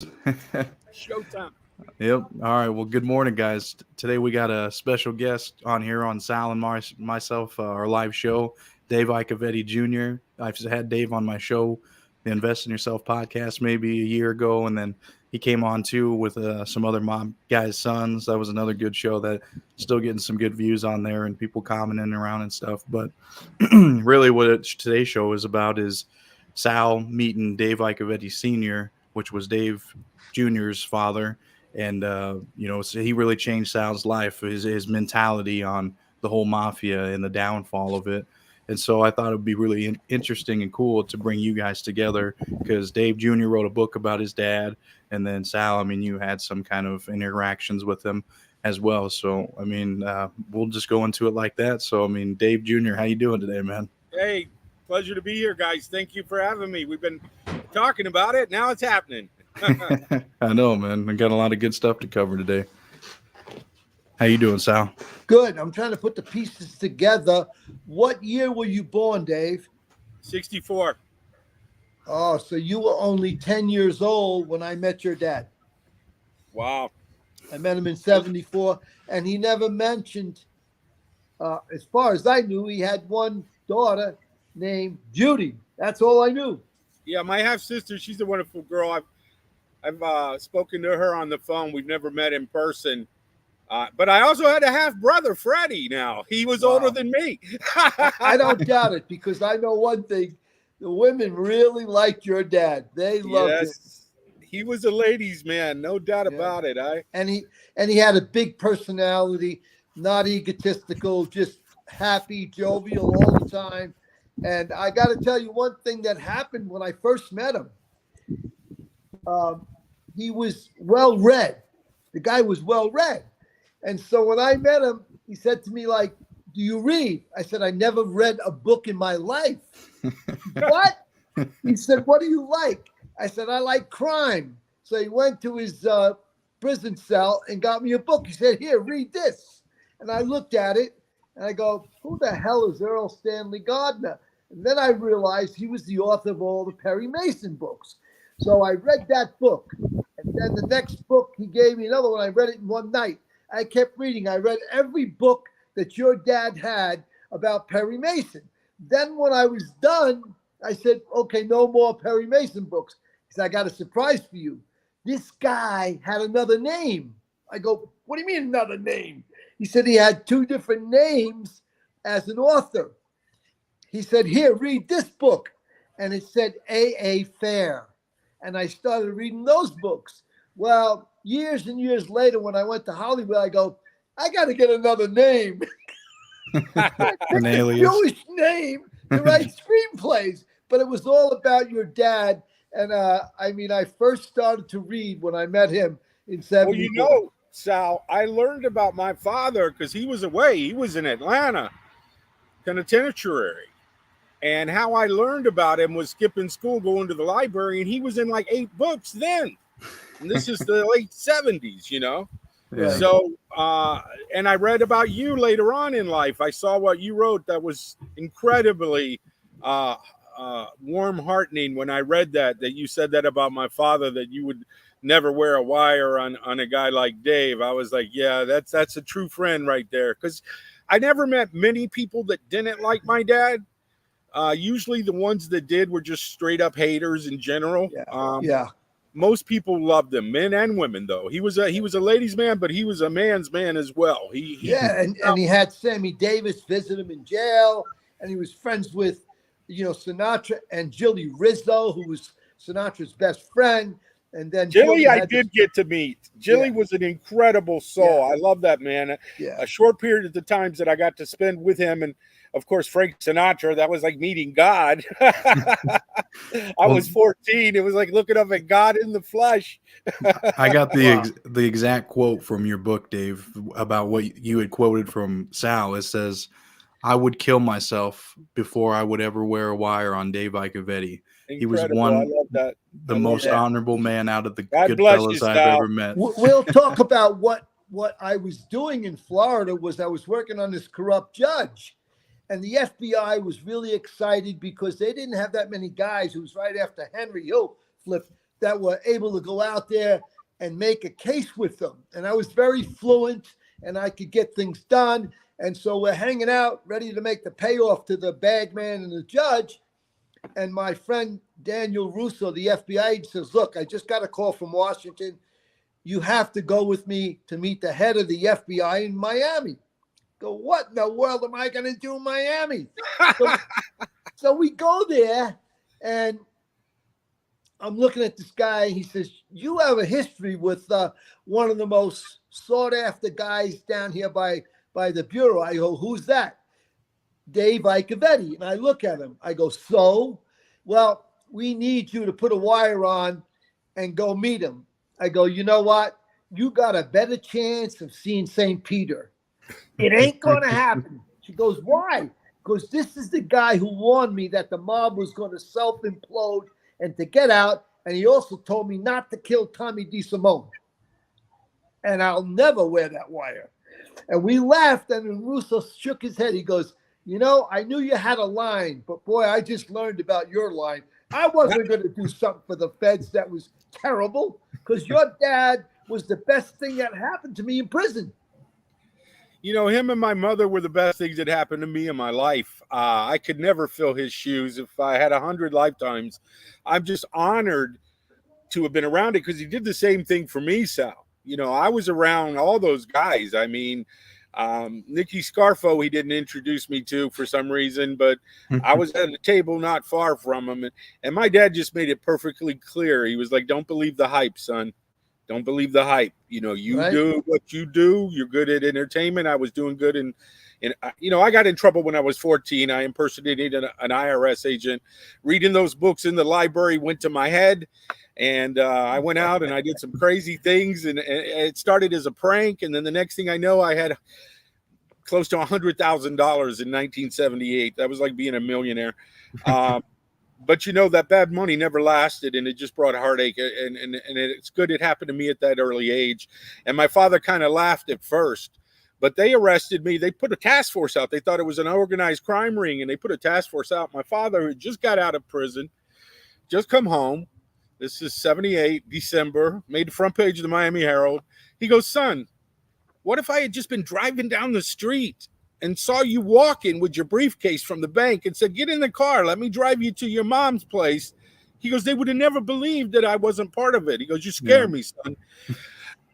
Showtime. Yep. All right. Well, good morning, guys. Today we got a special guest on here on Sal and myself, our live show, Dave Iacovetti Jr. I've had Dave on my show, the Invest in Yourself podcast, maybe a year ago, and then he came on too with some other mom guys' sons. That was another good show that still getting some good views on there and people commenting around and stuff. But really, what today's show is about is Sal meeting Dave Iacovetti Sr., which was Dave Jr.'s father, and so he really changed Sal's life, his mentality on the whole mafia and the downfall of it. And so I thought it would be really interesting and cool to bring you guys together because Dave Jr. wrote a book about his dad, and then Sal, I mean, you had some kind of interactions with him as well. So I mean, we'll just go into it like that. So I mean, Dave Jr., how you doing today, man? Hey, pleasure to be here, guys. Thank you for having me. We've been talking about it. Now it's happening. I know, man. We got a lot of good stuff to cover today. How you doing, Sal? Good. I'm trying to put the pieces together. What year were you born, Dave? 64. Oh, so you were only 10 years old when I met your dad. Wow. I met him in 74, and he never mentioned, as far as I knew, he had one daughter named Judy. That's all I knew. Yeah, my half sister. She's a wonderful girl. I've spoken to her on the phone. We've never met in person. But I also had a half brother, Freddie. Now he was older than me. I don't doubt it because I know one thing: the women really liked your dad. They loved him. He was a ladies' man, no doubt about it. And he had a big personality, not egotistical, just happy, jovial all the time. And I got to tell you one thing that happened when I first met him. He was well read. The guy was well read. And so when I met him, he said to me, like, do you read? I said, I never read a book in my life. What? He said, what do you like? I said, I like crime. So he went to his prison cell and got me a book. He said, here, read this. And I looked at it and I go, who the hell is Earl Stanley Gardner? And then I realized he was the author of all the Perry Mason books. So I read that book. And then the next book, he gave me another one. I read it in one night. I kept reading. I read every book that your dad had about Perry Mason. Then when I was done, I said, okay, no more Perry Mason books. He said, I got a surprise for you. This guy had another name. I go, what do you mean another name? He said he had two different names as an author. He said, here, read this book. And it said A.A. Fair. And I started reading those books. Well, years and years later, when I went to Hollywood, I go, I got to get another name. An alias. Jewish name to write screenplays. But it was all about your dad. And I first started to read when I met him in 74. Well, Sal, I learned about my father because he was away. He was in Atlanta Penitentiary. And how I learned about him was skipping school, going to the library, and he was in like 8 books then. And this is the late 70s, you know? Yeah. So, and I read about you later on in life. I saw what you wrote that was incredibly warm-heartening when I read that you said that about my father, that you would never wear a wire on a guy like Dave. I was like, yeah, that's a true friend right there. Because I never met many people that didn't like my dad. Usually the ones that did were just straight up haters in general. Most people loved him, men and women, though. He was a ladies' man, but he was a man's man as well. And he had Sammy Davis visit him in jail, and he was friends with, Sinatra and Jilly Rizzo, who was Sinatra's best friend. And then Jilly, I did get to meet. Jilly was an incredible soul. I love that man. A short period of the times that I got to spend with him, and of course Frank Sinatra, that was like meeting God. I was 14. It was like looking up at God in the flesh. I got the exact quote from your book, Dave, about what you had quoted from Sal. It says, "I would kill myself before I would ever wear a wire on Dave Iacovetti. He was the most honorable man out of the good fellas I've ever met." We'll talk about what I was doing in Florida. Was I was working on this corrupt judge, and the FBI was really excited because they didn't have that many guys. It was right after Henry Hill flipped that were able to go out there and make a case with them. And I was very fluent and I could get things done. And so we're hanging out, ready to make the payoff to the bagman and the judge. And my friend Daniel Russo, the FBI agent, says, look, I just got a call from Washington. You have to go with me to meet the head of the FBI in Miami. Go, what in the world am I going to do in Miami? So we go there, and I'm looking at this guy. He says, you have a history with one of the most sought-after guys down here by the Bureau. I go, who's that? Dave Iacovetti. And I look at him. I go, so? Well, we need you to put a wire on and go meet him. I go, you know what? You got a better chance of seeing St. Peter. It ain't going to happen. She goes, why? Because this is the guy who warned me that the mob was going to self-implode and to get out. And he also told me not to kill Tommy DeSimone. And I'll never wear that wire. And we laughed, and Russo shook his head. He goes, you know, I knew you had a line, but boy, I just learned about your line. I wasn't going to do something for the feds that was terrible, because your dad was the best thing that happened to me in prison. You know, him and my mother were the best things that happened to me in my life. I could never fill his shoes if I had 100 lifetimes. I'm just honored to have been around it, because he did the same thing for me, Sal. You know, I was around all those guys. I mean, Nicky Scarfo, he didn't introduce me to for some reason, but I was at a table not far from him. And my dad just made it perfectly clear. He was like, don't believe the hype, son. Don't believe the hype. You know, you do what you do. You're good at entertainment. I was doing good in you know, I got in trouble when I was 14. I impersonated an IRS agent. Reading those books in the library went to my head. And I went out and I did some crazy things, and it started as a prank. And then the next thing I know, I had close to $100,000 in 1978. That was like being a millionaire. But, you know, that bad money never lasted, and it just brought heartache. And it's good it happened to me at that early age. And my father kind of laughed at first, but they arrested me. They put a task force out. They thought it was an organized crime ring, and they put a task force out. My father had just got out of prison, just come home. This is 78, December, made the front page of the Miami Herald. He goes, son, what if I had just been driving down the street and saw you walking with your briefcase from the bank and said, get in the car, let me drive you to your mom's place? He goes, they would have never believed that I wasn't part of it. He goes, you scare me, son.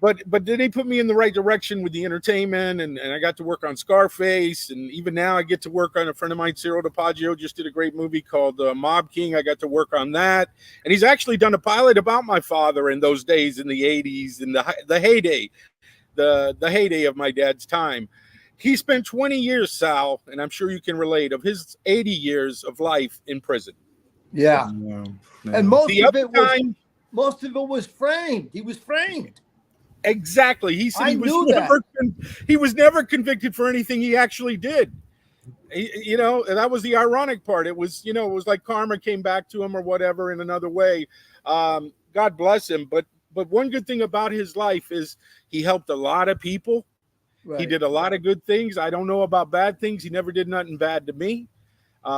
But then they put me in the right direction with the entertainment, and I got to work on Scarface, and even now I get to work on a friend of mine, Ciro DiPaggio, just did a great movie called Mob King. I got to work on that, and he's actually done a pilot about my father in those days in the 80s, in the heyday, the heyday of my dad's time. He spent 20 years, Sal, and I'm sure you can relate, of his 80 years of life in prison. Yeah, and most of it was framed. He was framed. Exactly. He said he was never convicted for anything he actually did. You know, and that was the ironic part. It was, you know, it was like karma came back to him or whatever in another way. God bless him. But one good thing about his life is he helped a lot of people. Right. He did a lot of good things. I don't know about bad things. He never did nothing bad to me.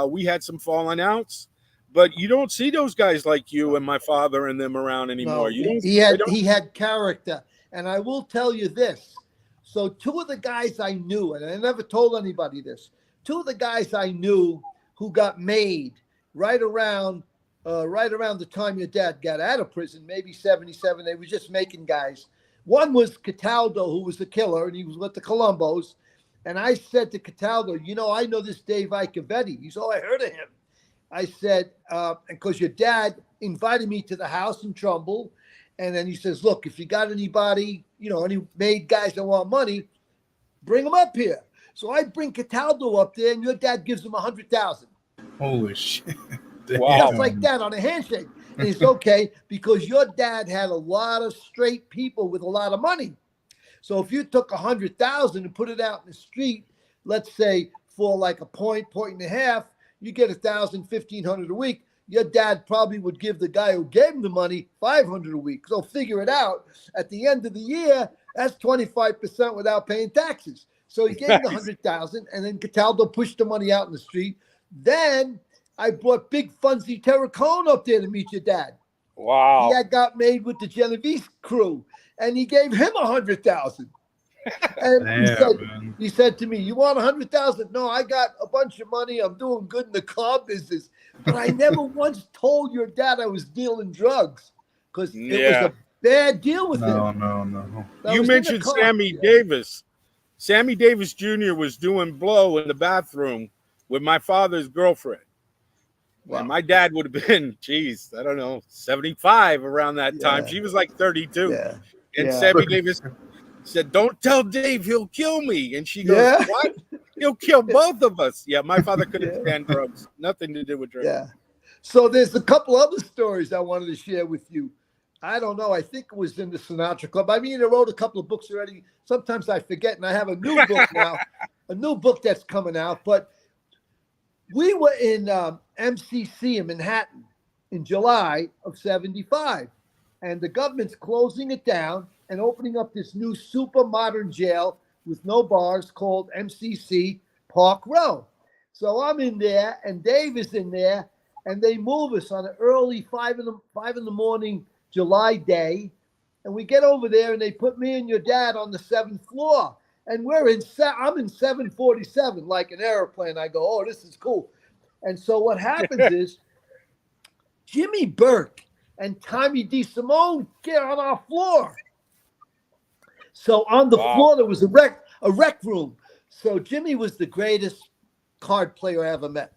We had some falling outs. But you don't see those guys like you and my father and them around anymore. No, he had character. And I will tell you this. So two of the guys I knew, and I never told anybody this, two of the guys I knew who got made right around the time your dad got out of prison, maybe 77, they were just making guys. One was Cataldo, who was the killer, and he was with the Colombos. And I said to Cataldo, you know, I know this Dave Iacovetti. He said, oh, I heard of him. I said, because your dad invited me to the house in Trumbull. And then he says, look, if you got anybody, you know, any made guys that want money, bring them up here. So I bring Cataldo up there, and your dad gives him $100,000. Holy shit. Wow. Just like that on a handshake. And it's okay, because your dad had a lot of straight people with a lot of money. So if you took $100,000 and put it out in the street, let's say for like a point and a half, you get $1,000, $1,500 a week. Your dad probably would give the guy who gave him the money $500 a week. So figure it out. At the end of the year, that's 25% without paying taxes. So he gave him the $100,000, and then Cataldo pushed the money out in the street. Then I brought Big Funzy Terracone up there to meet your dad. Wow. He had got made with the Genovese crew, and he gave him $100,000. And Damn, he said to me, "You want 100,000? No, I got a bunch of money. I'm doing good in the car business, but I never once told your dad I was dealing drugs because it was a bad deal with him." No. You mentioned Sammy Davis. Sammy Davis Jr. was doing blow in the bathroom with my father's girlfriend. Wow. And my dad would have been, geez, I don't know, 75 around that time. She was like 32. Yeah. And Sammy Davis said, "Don't tell Dave, he'll kill me." And she goes, "What? He'll kill both of us." Yeah, my father couldn't stand drugs. Nothing to do with drugs. Yeah. So there's a couple other stories I wanted to share with you. I don't know. I think it was in the Sinatra Club. I mean, I wrote a couple of books already. Sometimes I forget, and I have a new book now, a new book that's coming out. But we were in MCC in Manhattan in July of '75, and the government's closing it down and opening up this new super modern jail with no bars called MCC Park Row. So I'm in there, and Dave is in there, and they move us on an early 5 in the morning July day, and we get over there, and they put me and your dad on the 7th floor, and I'm in 747 like an airplane. I go, "Oh, this is cool." And so what happens is Jimmy Burke and Tommy DeSimone get on our floor. So on the floor there was a rec room. So Jimmy was the greatest card player I ever met.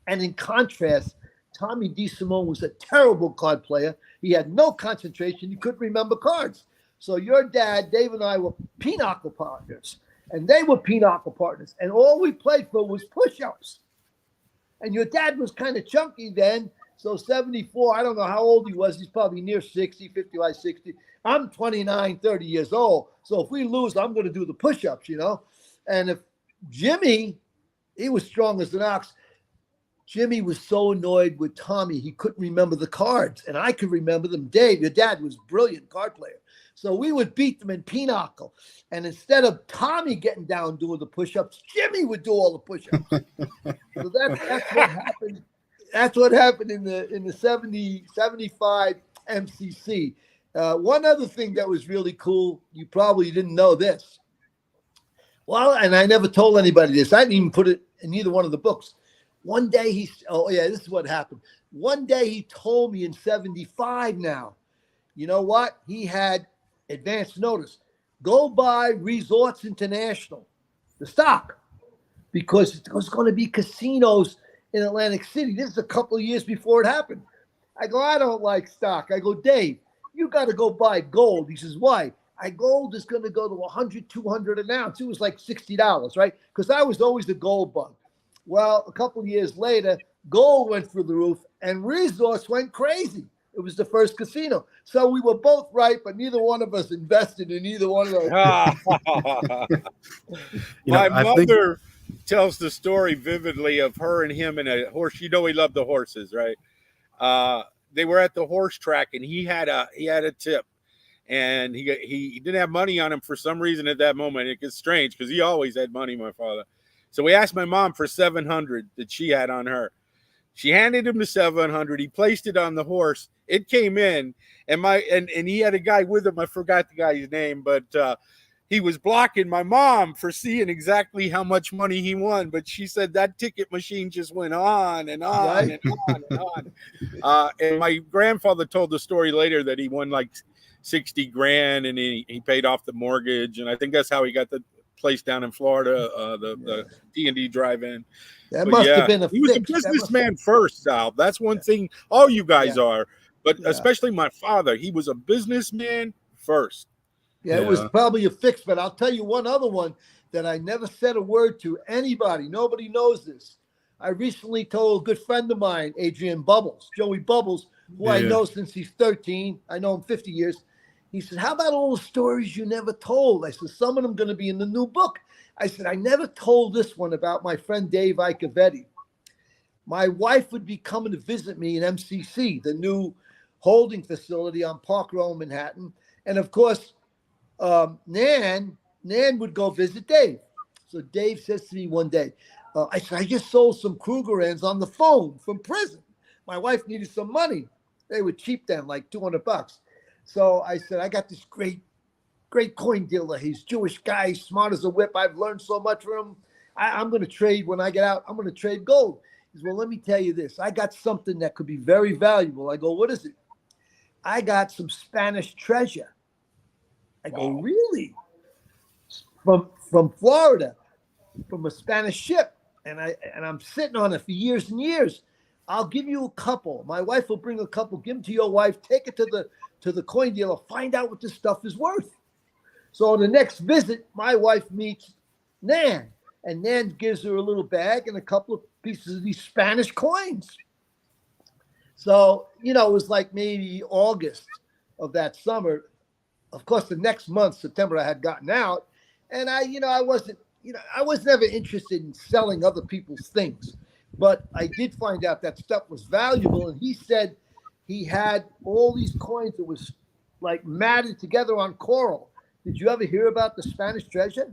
And in contrast, Tommy DeSimone was a terrible card player. He had no concentration. He couldn't remember cards. So your dad, Dave, and I were pinochle partners, and they were pinochle partners. And all we played for was push-ups. And your dad was kind of chunky then. So 74, I don't know how old he was. He's probably near 60, 55, 60. I'm 29, 30 years old. So if we lose, I'm going to do the push-ups, you know. And if Jimmy, he was strong as an ox. Jimmy was so annoyed with Tommy, he couldn't remember the cards. And I could remember them. Dave, your dad was a brilliant card player. So we would beat them in pinochle. And instead of Tommy getting down doing the push-ups, Jimmy would do all the push-ups. So that's what happened. That's what happened in the 75 MCC. One other thing that was really cool, you probably didn't know this. Well, and I never told anybody this. I didn't even put it in either one of the books. One day this is what happened. One day he told me in 75 now, you know what? He had advance notice. Go buy Resorts International, the stock, because there's going to be casinos in Atlantic City. This is a couple of years before it happened. I go, "I don't like stock." I go, "Dave, you got to go buy gold." He says, "Why?" Gold is going to go to 100, 200 an ounce. It was like $60, right? Because I was always a gold bug. Well, a couple of years later, gold went through the roof and Resorts went crazy. It was the first casino. So we were both right, but neither one of us invested in either one of those. My mother tells the story vividly of her and him and a horse. You know he loved the horses, right? They were at the horse track, and he had a tip, and he didn't have money on him for some reason at that moment. It gets strange because he always had money, my father. So we asked my mom for $700 that she had on her. She handed him the $700. He placed it on the horse. It came in, and he had a guy with him. I forgot the guy's name, but he was blocking my mom for seeing exactly how much money he won. But she said that ticket machine just went on and on and on and on. And my grandfather told the story later that he won like 60 grand, and he paid off the mortgage, and I think that's how he got the place down in Florida, the D&D drive-in. That must have been he was a businessman first, Sal. That's one thing all you guys are, but especially my father. He was a businessman first. Yeah, it was probably a fix, but I'll tell you one other one that I never said a word to anybody. Nobody knows this. I recently told a good friend of mine, Adrian Bubbles, Joey Bubbles, who I know since he's 13. I know him 50 years. He said, "How about all the stories you never told?" I said, "Some of them going to be in the new book." I said, "I never told this one about my friend Dave Iacovetti. My wife would be coming to visit me in MCC, the new holding facility on Park Row, Manhattan. And of course, Nan would go visit Dave. So Dave says to me one day, I said, "I just sold some Krugerrands on the phone from prison. My wife needed some money." They were cheap then, like $200. So I said, I got this great coin dealer. He's Jewish guy, smart as a whip. I've learned so much from him. I'm going to trade when I get out. I'm going to trade gold. He says, well, let me tell you this. I got something that could be very valuable. I go, what is it? I got some Spanish treasure. I go, really? From Florida, from a Spanish ship. And I'm sitting on it for years and years. I'll give you a couple. My wife will bring a couple. Give them to your wife. Take it to the coin dealer. Find out what this stuff is worth. So on the next visit, my wife meets Nan. And Nan gives her a little bag and a couple of pieces of these Spanish coins. So, it was like maybe August of that summer. Of course, the next month, September, I had gotten out. And I was never interested in selling other people's things. But I did find out that stuff was valuable. And he said he had all these coins that was like matted together on coral. Did you ever hear about the Spanish treasure?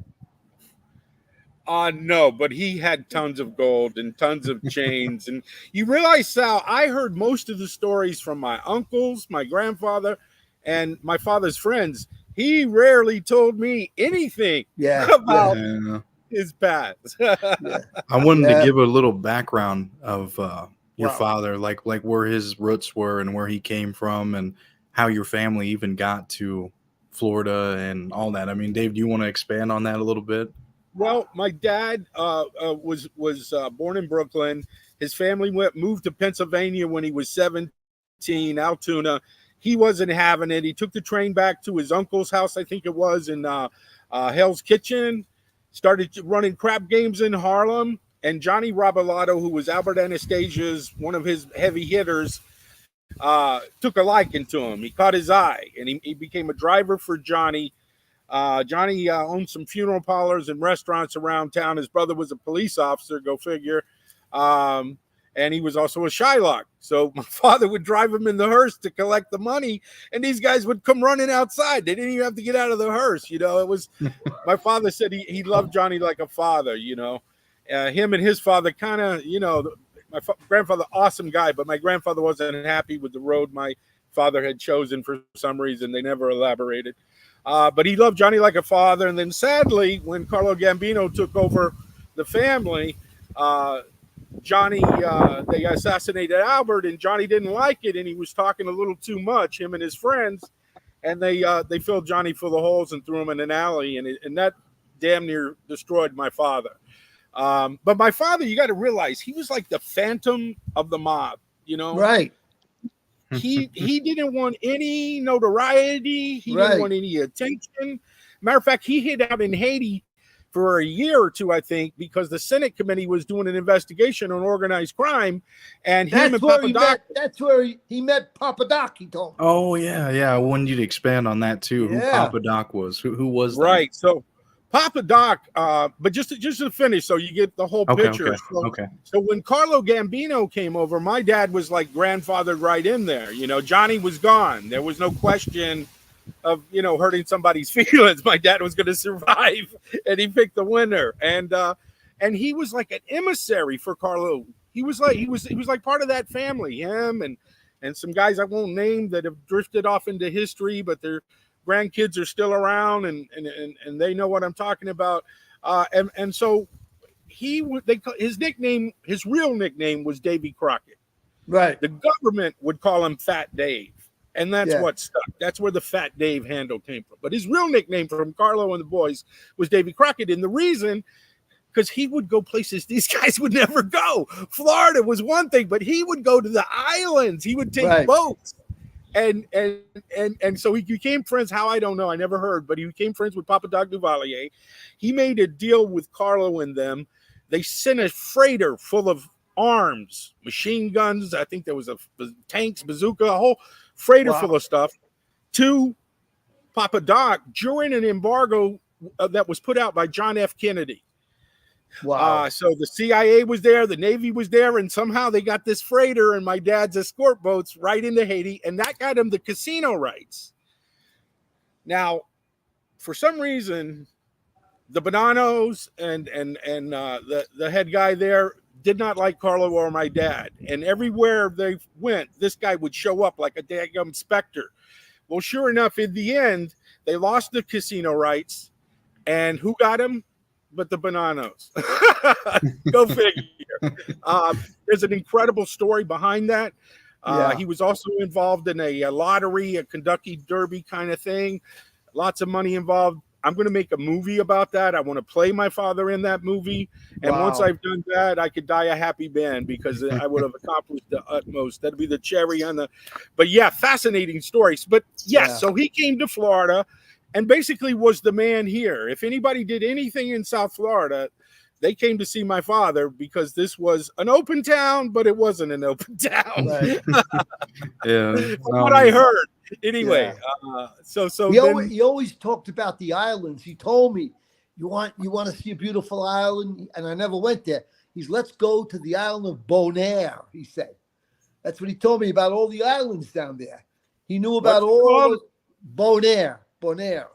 No, but he had tons of gold and tons of chains. And you realize, Sal, I heard most of the stories from my uncles, my grandfather, and my father's friends. He rarely told me anything about his past. I wanted to give a little background of your father, like where his roots were and where he came from and how your family even got to Florida and all that. I mean, Dave, do you want to expand on that a little bit? Well, my dad was born in Brooklyn. His family moved to Pennsylvania when he was 17, Altoona. He wasn't having it. He took the train back to his uncle's house, I think it was, in Hell's Kitchen. Started running crap games in Harlem. And Johnny Robalato, who was Albert Anastasia's, one of his heavy hitters, took a liking to him. He caught his eye, and he became a driver for Johnny. Johnny owned some funeral parlors and restaurants around town. His brother was a police officer, go figure. And he was also a Shylock. So my father would drive him in the hearse to collect the money, and these guys would come running outside. They didn't even have to get out of the hearse. It was, my father said he loved Johnny like a father, him and his father kind of, my grandfather, awesome guy, but my grandfather wasn't happy with the road my father had chosen for some reason. They never elaborated. But he loved Johnny like a father. And then sadly, when Carlo Gambino took over the family, Johnny, they assassinated Albert, and Johnny didn't like it. And he was talking a little too much, him and his friends. And they filled Johnny full of holes and threw him in an alley. And that damn near destroyed my father. But my father, you got to realize, he was like the phantom of the mob, Right. He didn't want any notoriety. He didn't want any attention. Matter of fact, he hid out in Haiti for a year or two, I think, because the Senate committee was doing an investigation on organized crime. And that's where he met Papa Doc, he told me. Oh, yeah. I wanted you to expand on that, too, who Papa Doc was. Who was that? Right. So Papa Doc, but just to finish, so you get the whole picture. So when Carlo Gambino came over, my dad was like grandfathered right in there. Johnny was gone. There was no question of, hurting somebody's feelings. My dad was going to survive, and he picked the winner. And he was like an emissary for Carlo. He was like part of that family, him and some guys I won't name that have drifted off into history, but they're grandkids are still around and they know what I'm talking about. And so his real nickname was Davy Crockett. Right. The government would call him Fat Dave. And that's what stuck. That's where the Fat Dave handle came from. But his real nickname from Carlo and the boys was Davy Crockett. And the reason, because he would go places these guys would never go. Florida was one thing, but he would go to the islands. He would take boats. And so he became friends. How, I don't know. I never heard, but he became friends with Papa Doc Duvalier. He made a deal with Carlo and them. They sent a freighter full of arms, machine guns. I think there was tanks, bazooka, a whole freighter full of stuff to Papa Doc during an embargo that was put out by John F. Kennedy. Wow. So the CIA was there, the Navy was there, and somehow they got this freighter and my dad's escort boats right into Haiti, and that got him the casino rights. Now, for some reason, the Bonanos and the head guy there did not like Carlo or my dad. And everywhere they went, this guy would show up like a daggum specter. Well, sure enough, in the end, they lost the casino rights. And who got him? But the Bonanos. Go figure. There's an incredible story behind that. He was also involved in a lottery, a Kentucky Derby kind of thing. Lots of money involved. I'm going to make a movie about that. I want to play my father in that movie. And once I've done that, I could die a happy man because I would have accomplished the utmost. That'd be the cherry on the. But yeah, fascinating stories. But yes, so he came to Florida and basically was the man here. If anybody did anything in South Florida, they came to see my father because this was an open town, but it wasn't an open town. Right. Yeah. From what I heard. Anyway, he always talked about the islands. He told me, you want to see a beautiful island? And I never went there. Let's go to the island of Bonaire, he said. That's what he told me about all the islands down there. He knew about all of Bonaire. Bonaire.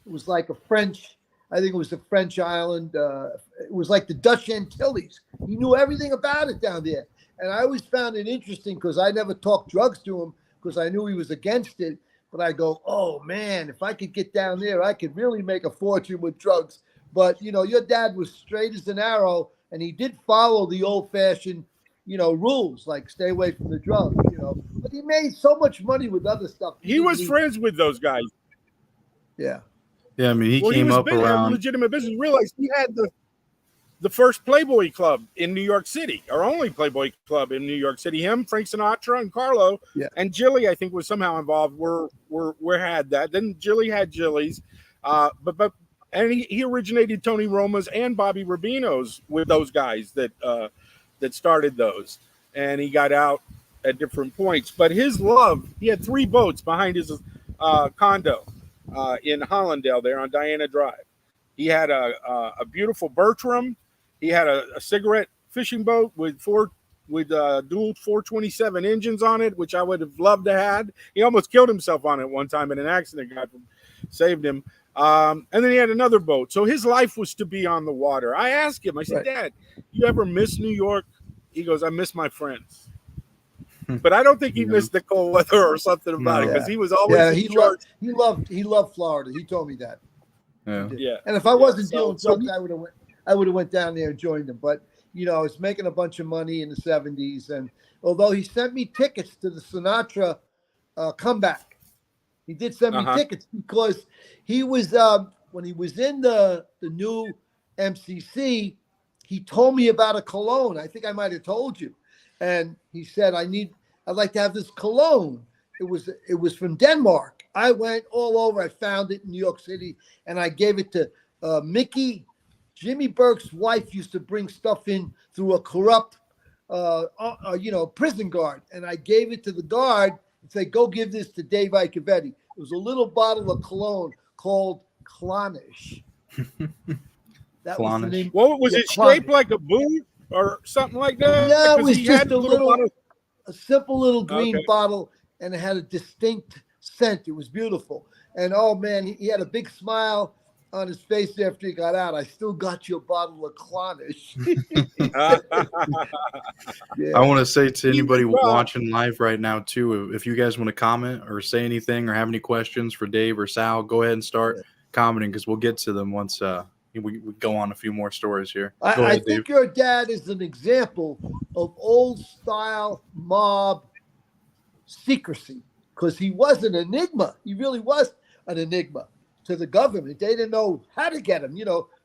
It was like a French, I think it was a French island. It was like the Dutch Antilles. He knew everything about it down there. And I always found it interesting because I never talked drugs to him because I knew he was against it. But I go, oh, man, if I could get down there, I could really make a fortune with drugs. But, your dad was straight as an arrow, and he did follow the old-fashioned, rules, like stay away from the drugs, But he made so much money with other stuff. He was friends with those guys. Yeah. Yeah, I mean, he came up around legitimate business. Realized he had the first Playboy club in New York City, our only Playboy club in New York City. Him, Frank Sinatra, and Carlo, and Jilly, I think, was somehow involved. Were had that. Then Jilly had Jilly's, and he originated Tony Roma's and Bobby Rubino's with those guys that started those, and he got out at different points. But his love, he had 3 boats behind his condo in Hollandale there on Diana Drive. He had a beautiful Bertram. He had a cigarette fishing boat with dual 427 engines on it, which I would have loved to have. He almost killed himself on it one time in an accident. God saved him. And then he had another boat. So his life was to be on the water. I asked him, I said, Dad, you ever miss New York? He goes, I miss my friends. But I don't think he missed the cold weather or something about it because he was always in charge. He loved Florida. He told me that. Yeah. And if I wasn't doing drugs, I would have went down there and joined him. But I was making a bunch of money in the 70s, and although he sent me tickets to the Sinatra comeback, he did send me tickets because he was when he was in the new MCC, he told me about a cologne. I think I might have told you, and he said I'd like to have this cologne. It was from Denmark. I went all over. I found it in New York City, and I gave it to Mickey. Jimmy Burke's wife used to bring stuff in through a corrupt, prison guard, and I gave it to the guard and said, "Go give this to Dave Iacovetti." It was a little bottle of cologne called Clonish. That was the name. Well, was it shaped like a boot or something like that? No, it was just a simple little green bottle, and it had a distinct scent. It was beautiful. And oh man, he had a big smile on his face after he got out. I still got your bottle of Clonish. I want to say to anybody watching live right now too, if you guys want to comment or say anything or have any questions for Dave or Sal, go ahead and start commenting because we'll get to them once we go on a few more stories here. I think your dad is an example of old style mob secrecy because he was an enigma. He really was an enigma to the government. They didn't know how to get him.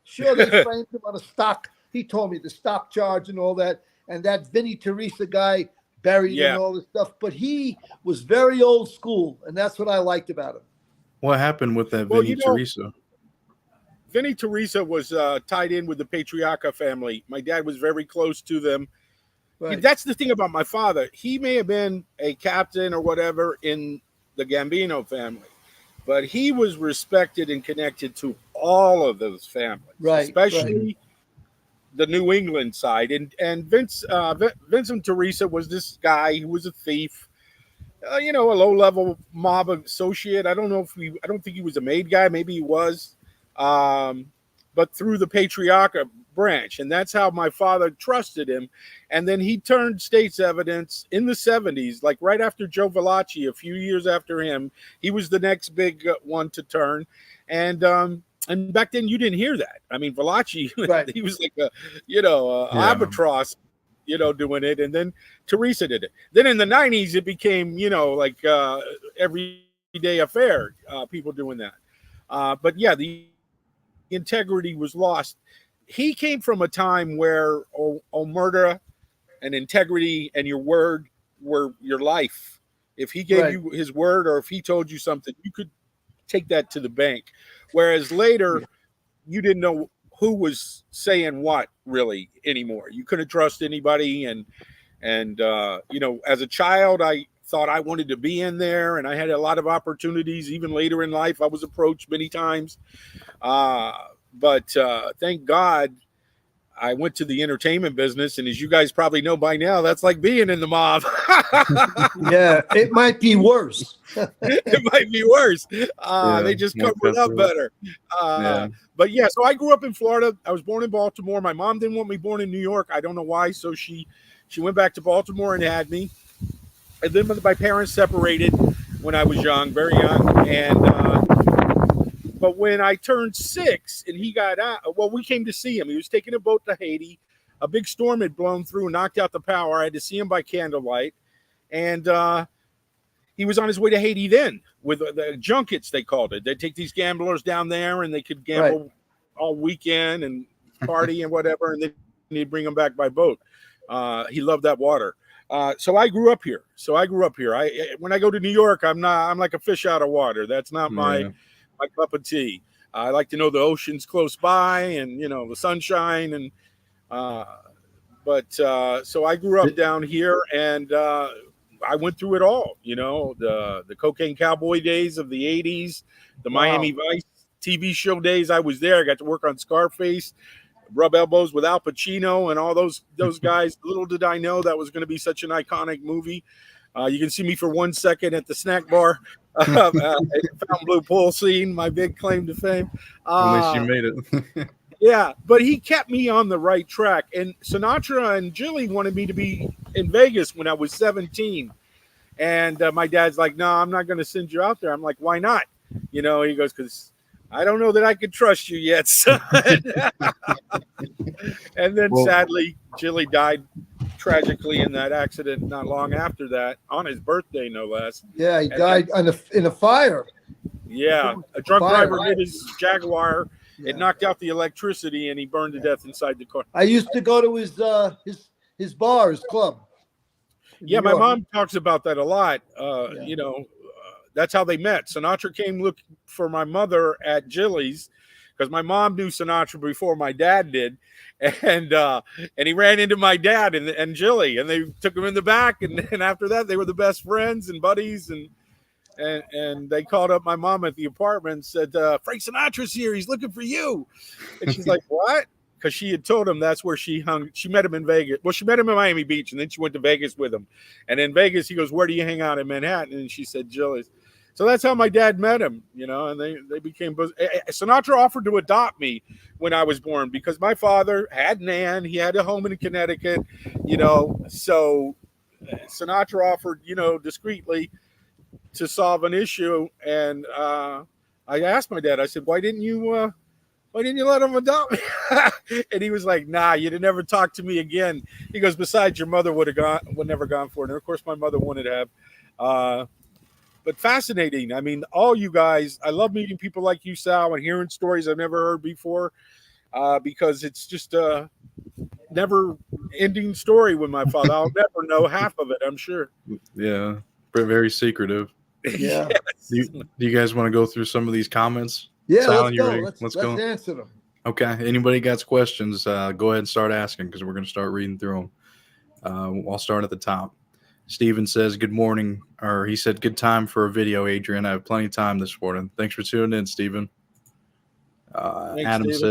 Sure, they framed him on a stock. He told me the stock charge and all that. And that Vinnie Teresa guy buried and all this stuff. But he was very old school, and that's what I liked about him. What happened with that Vinnie Teresa? Vinnie Teresa was tied in with the Patriarca family. My dad was very close to them. Right. That's the thing about my father. He may have been a captain or whatever in the Gambino family, but he was respected and connected to all of those families, especially the New England side. And Vincent Teresa was this guy who was a thief, a low-level mob associate. I don't think he was a made guy. Maybe he was. but through the patriarchal branch. And that's how my father trusted him. And then he turned state's evidence in the 70s, like right after Joe Valachi, a few years after him. He was the next big one to turn. And back then you didn't hear that. I mean, Valachi, Right. he was like albatross, doing it. And then Teresa did it. Then in the 90s, it became, like everyday affair, people doing that. But yeah, the integrity was lost. He came from a time where omerta and integrity and your word were your life. If he gave you his word, or if he told you something, you could take that to the bank. Whereas later, you didn't know who was saying what really anymore. You couldn't trust anybody. And as a child, I thought I wanted to be in there, and I had a lot of opportunities. Even later in life, I was approached many times. But thank God I went to the entertainment business. And as you guys probably know by now, that's like being in the mob. Yeah, it might be worse. It might be worse. They just cover it up better. But yeah, so I grew up in Florida. I was born in Baltimore. My mom didn't want me born in New York. I don't know why. So she went back to Baltimore and had me. And then my parents separated when I was young, very young. And but when I turned 6 and he got out, well, we came to see him. He was taking a boat to Haiti. A big storm had blown through and knocked out the power. I had to see him by candlelight. And he was on his way to Haiti then with the junkets, they called it. They'd take these gamblers down there and they could gamble all weekend and party and whatever. And then they'd bring them back by boat. He loved that water. So I grew up here. When I go to New York, I'm like a fish out of water. That's not my cup of tea. I like to know the ocean's close by and, the sunshine. And, so I grew up down here and, I went through it all, the cocaine cowboy days of the 80s, the Miami Vice TV show days. I was there. I got to work on Scarface, rub elbows with Al Pacino and all those guys. Little did I know that was going to be such an iconic movie. You can see me for 1 second at the snack bar, Fountain Blue pool scene, my big claim to fame. At least you made it. Yeah, but he kept me on the right track. And Sinatra and Jilly wanted me to be in Vegas when I was 17. And my dad's like, no, I'm not going to send you out there. I'm like, why not? He goes, because I don't know that I can trust you yet, son. And then sadly, Jilly died tragically in that accident not long after that, on his birthday, no less. Yeah, he died in a fire. Yeah, a drunk driver hit his Jaguar. It knocked out the electricity, and he burned to death inside the car. I used to go to his bar, his club. Yeah, my mom talks about that a lot. That's how they met. Sinatra came look for my mother at Jilly's because my mom knew Sinatra before my dad did, and he ran into my dad and Jilly, and they took him in the back, and after that they were the best friends and buddies, and they called up my mom at the apartment and said, Frank Sinatra's here. He's looking for you. And she's like, what? Because she had told him that's where she hung. She met him in Vegas. Well, she met him in Miami Beach, and then she went to Vegas with him. And in Vegas, he goes, where do you hang out in Manhattan? And she said, Jilly's. So that's how my dad met him, and they became. Sinatra offered to adopt me when I was born because my father had an aunt. He had a home in Connecticut, so Sinatra offered, discreetly to solve an issue. And I asked my dad, I said, why didn't you let him adopt me? And he was like, nah, you'd have never talked to me again. He goes, besides, your mother would never gone for it. And of course my mother wanted to have, but fascinating. I mean, all you guys, I love meeting people like you, Sal, and hearing stories I've never heard before, because it's just a never ending story with my father. I'll never know half of it, I'm sure. Yeah. Very secretive. Yeah. Yes. Do you guys want to go through some of these comments? Yeah, Sal, let's go. Let's answer them. Okay. Anybody got questions? Go ahead and start asking because we're going to start reading through them. I'll start at the top. Steven says, good morning, or he said, good time for a video, Adrian. I have plenty of time this morning. Thanks for tuning in, Steven. Thanks,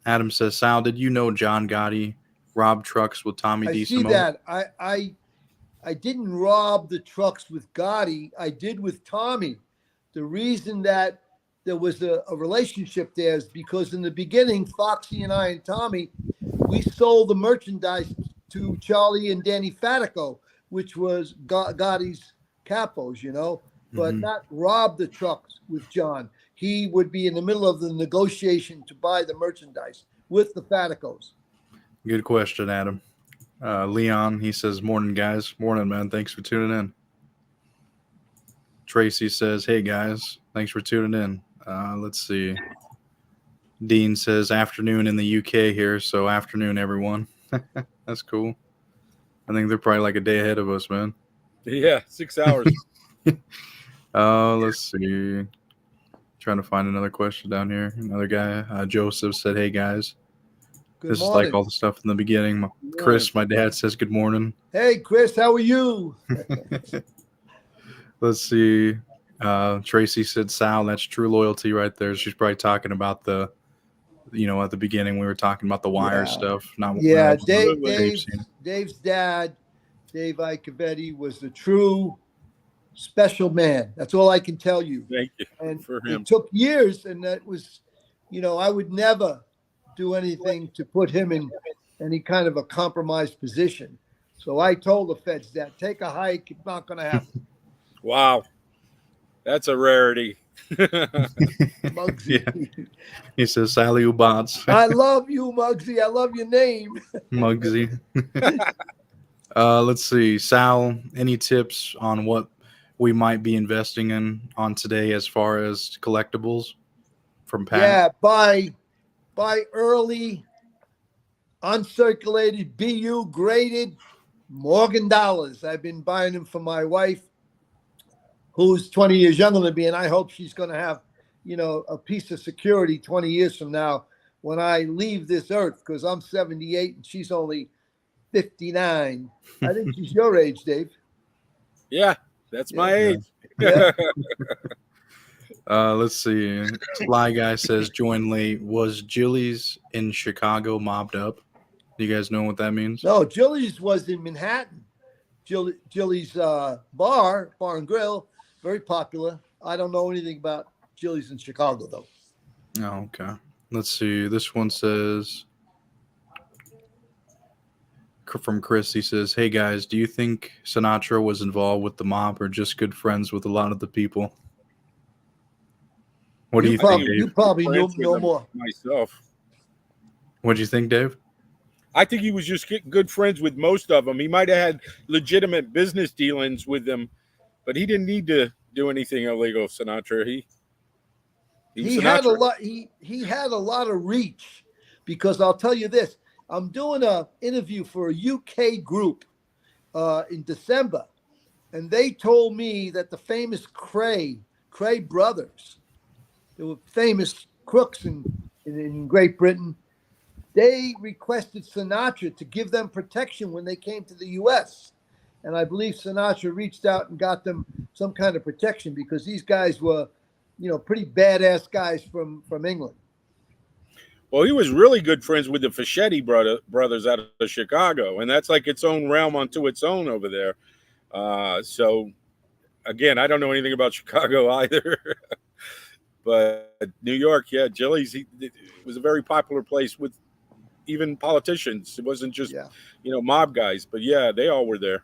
Adam says, Sal, did you know John Gotti robbed trucks with Tommy D. See that. I didn't rob the trucks with Gotti. I did with Tommy. The reason that there was a relationship there, is because in the beginning, Foxy and I and Tommy, we sold the merchandise to Charlie and Danny Fatico, which was Gotti's capos, you know, but not rob the trucks with John. He would be in the middle of the negotiation to buy the merchandise with the Faticos. Good question, Adam. Leon, he says, morning, guys. Morning, man. Thanks for tuning in. Tracy says, hey, guys. Thanks for tuning in. Let's see. Dean says, afternoon in the UK here, so afternoon, everyone. That's cool. I think they're probably like a day ahead of us, man. Yeah, 6 hours. Let's see. Trying to find another question down here. Another guy, Joseph, said, hey, guys. Good This morning. is like all the stuff in the beginning. Chris, my dad, says good morning. Hey, Chris, how are you? Let's see. Tracy said, Sal, that's true loyalty right there. She's probably talking about at the beginning we were talking about the wire stuff. Dave's dad, Dave Iacovetti, was the true special man. That's all I can tell you. Thank you and for him. It took years, and that was, I would never do anything to put him in any kind of a compromised position. So I told the feds that, take a hike, it's not going to happen. Wow. That's a rarity. Muggsy. Yeah. He says, Sally Ubats. I love you, Muggsy. I love your name. Muggsy. Let's see. Sal, any tips on what we might be investing on today as far as collectibles from Pat? Yeah, buy early, uncirculated, BU graded Morgan dollars. I've been buying them for my wife, who's 20 years younger than me, and I hope she's going to have, a piece of security 20 years from now when I leave this earth, because I'm 78 and she's only 59. I think she's your age, Dave. Yeah, that's my age. Yeah. Let's see. Sly Guy says, join late. Was Jilly's in Chicago mobbed up? You guys know what that means? No, Jilly's was in Manhattan. Jilly's bar and grill, very popular. I don't know anything about Jilly's in Chicago, though. Oh, okay. Let's see. This one says, from Chris, he says, hey, guys, do you think Sinatra was involved with the mob or just good friends with a lot of the people? What do you think, Dave? You probably know more. Myself. What do you think, Dave? I think he was just good friends with most of them. He might have had legitimate business dealings with them, but he didn't need to do anything illegal. Sinatra, he had a lot. He had a lot of reach, because I'll tell you this: I'm doing an interview for a UK group in December, and they told me that the famous Cray brothers, they were famous crooks in Great Britain. They requested Sinatra to give them protection when they came to the U.S. And I believe Sinatra reached out and got them some kind of protection, because these guys were, pretty badass guys from England. Well, he was really good friends with the Fischetti brothers out of Chicago, and that's like its own realm unto its own over there. So, again, I don't know anything about Chicago either. But New York, yeah, Jilly's, it was a very popular place with even politicians. It wasn't just, mob guys, but yeah, they all were there.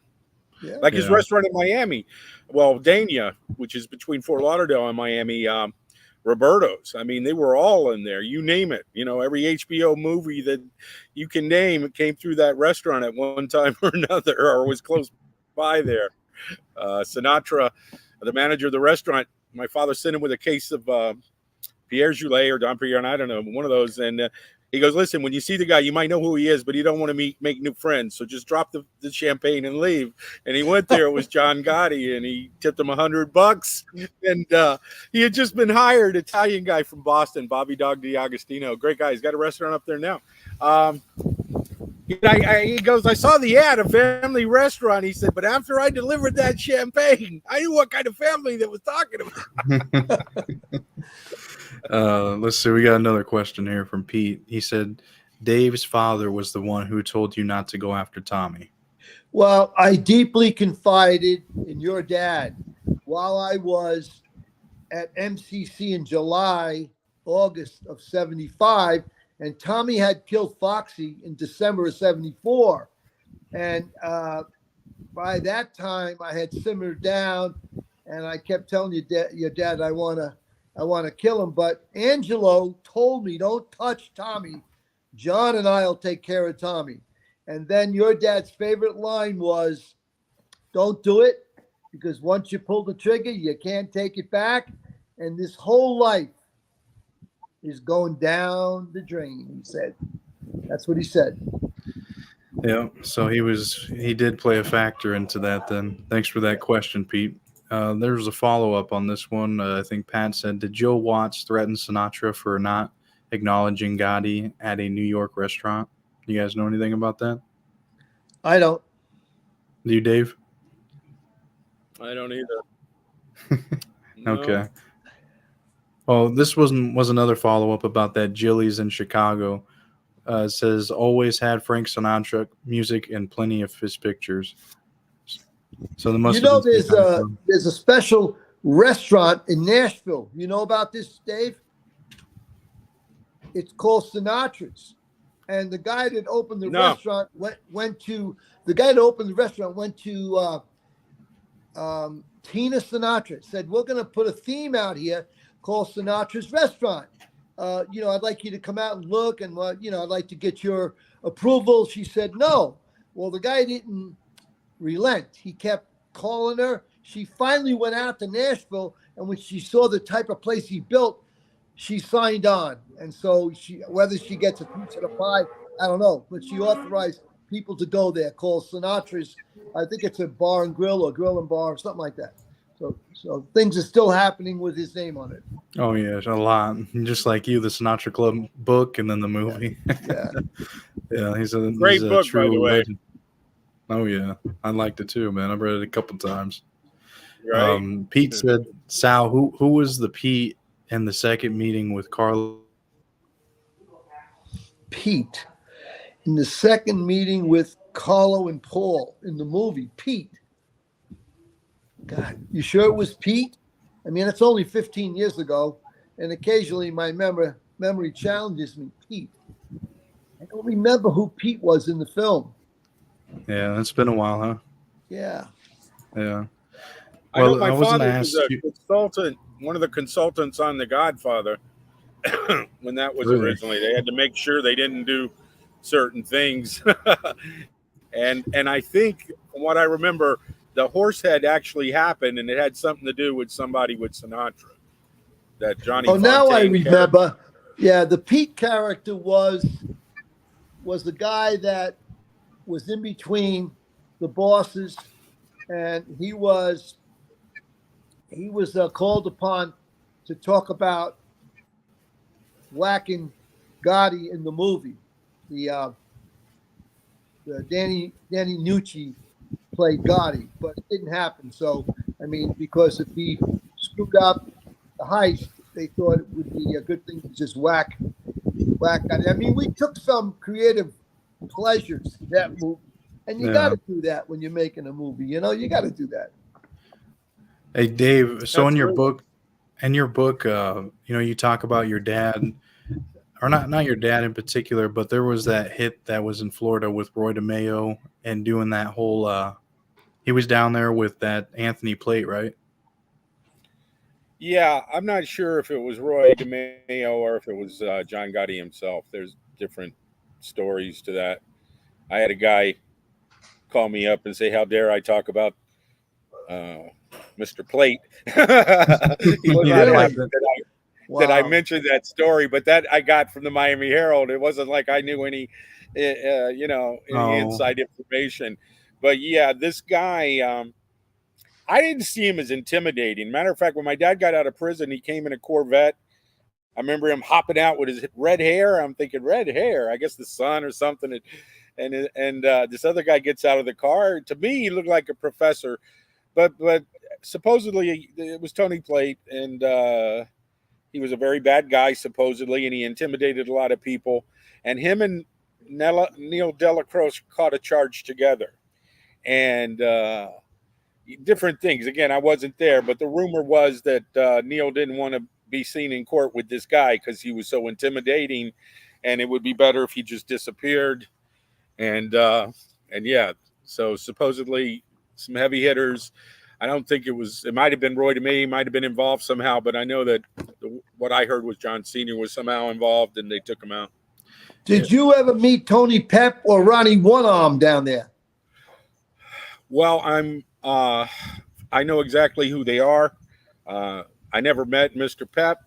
Yeah. Like his restaurant in Miami, Dania, which is between Fort Lauderdale and Miami, Roberto's. I mean, they were all in there. You name it. Every HBO movie that you can name, it came through that restaurant at one time or another, or was close by there. Sinatra, the manager of the restaurant, my father sent him with a case of Pierre Joulet or Dom Perignon, I don't know, one of those. And he goes, listen, when you see the guy, you might know who he is, but you don't want to make new friends. So just drop the champagne and leave. And he went there. It was John Gotti, and he tipped him $100. And he had just been hired, Italian guy from Boston, Bobby Dog D'Agostino. Great guy. He's got a restaurant up there now. He goes, I saw the ad, a family restaurant. He said, but after I delivered that champagne, I knew what kind of family that was talking about. Let's see. We got another question here from Pete. He said, Dave's father was the one who told you not to go after Tommy. Well, I deeply confided in your dad while I was at MCC in August of 75, and Tommy had killed Foxy in December of 74. And by that time, I had simmered down, and I kept telling your dad, I want to kill him. But Angelo told me, don't touch Tommy. John and I will take care of Tommy. And then your dad's favorite line was, don't do it, because once you pull the trigger, you can't take it back. And this whole life is going down the drain, he said. That's what he said. Yeah, so he did play a factor into that then. Thanks for that question, Pete. There's a follow-up on this one. I think Pat said, did Joe Watts threaten Sinatra for not acknowledging Gotti at a New York restaurant? You guys know anything about that? I don't. Do you, Dave? I don't either. Okay. No. Well, this was another follow-up about that Jilly's in Chicago. It says, always had Frank Sinatra music in plenty of his pictures. So there must have been there's a special restaurant in Nashville. You know about this, Dave? It's called Sinatra's. And the guy that opened the restaurant went to Tina Sinatra. Said, we're going to put a theme out here called Sinatra's Restaurant. I'd like you to come out and look, and I'd like to get your approval. She said no. Well, the guy didn't relent. He kept calling her. She finally went out to Nashville, and when she saw the type of place he built, she signed on. And so whether she gets a piece of the pie, I don't know, but she authorized people to go there, called Sinatra's. I think it's a bar and grill or grill and bar or something like that. So things are still happening with his name on it. Oh yeah, a lot. Just like you, the Sinatra Club book and then the movie. Yeah, yeah, he's a Great book, true by the way. legend. Oh yeah, I liked it too, man. I've read it a couple times. Right. Pete said, Sal, who was the Pete in the second meeting with Carlo? Pete in the second meeting with Carlo and Paul in the movie. Pete. God, you sure it was Pete? I mean, it's only 15 years ago, and occasionally my memory challenges me. Pete. I don't remember who Pete was in the film. Yeah, it's been a while, huh? Yeah. Yeah. I know Well, my father was a you. consultant, one of the consultants on The Godfather. When that was Really? originally, they had to make sure they didn't do certain things. and I think, from what I remember, the horse head actually happened, and it had something to do with somebody with Sinatra. That Johnny. Oh, now I Fontaine remember. character. Yeah, the Pete character was the guy that was in between the bosses, and he was called upon to talk about whacking Gotti in the movie. The Danny Nucci played Gotti, but it didn't happen. So, I mean, because if he screwed up the heist, they thought it would be a good thing to just whack Gotti. I mean, we took some creative pleasures in that movie, and you got to do that when you're making a movie. You got to do that. Hey, Dave. So in your Absolutely. book, you talk about your dad, or not your dad in particular, but there was that hit that was in Florida with Roy DeMeo and doing that whole. He was down there with that Anthony plate, right? Yeah, I'm not sure if it was Roy DeMeo or if it was John Gotti himself. There's different stories to that. I had a guy call me up and say, "How dare I talk about Mr. Plate?" He was not happy that I mentioned that story, but that I got from the Miami Herald. It wasn't like I knew any inside information. But yeah, this guy, I didn't see him as intimidating. Matter of fact, when my dad got out of prison, he came in a Corvette. I remember him hopping out with his red hair. I'm thinking, red hair? I guess the sun or something. And this other guy gets out of the car. To me, he looked like a professor, but supposedly it was Tony Plate, and he was a very bad guy supposedly, and he intimidated a lot of people. And him and Neil Delacroix caught a charge together, and different things. Again, I wasn't there, but the rumor was that Neil didn't want to be seen in court with this guy because he was so intimidating, and it would be better if he just disappeared. And yeah, so supposedly some heavy hitters. I don't think it was. It might have been Roy DeMay, might have been involved somehow, but I know that what I heard was John Sr. was somehow involved, and they took him out. Did you ever meet Tony Pep or Ronnie One Arm down there? Well, I know exactly who they are. I never met Mr. Pep,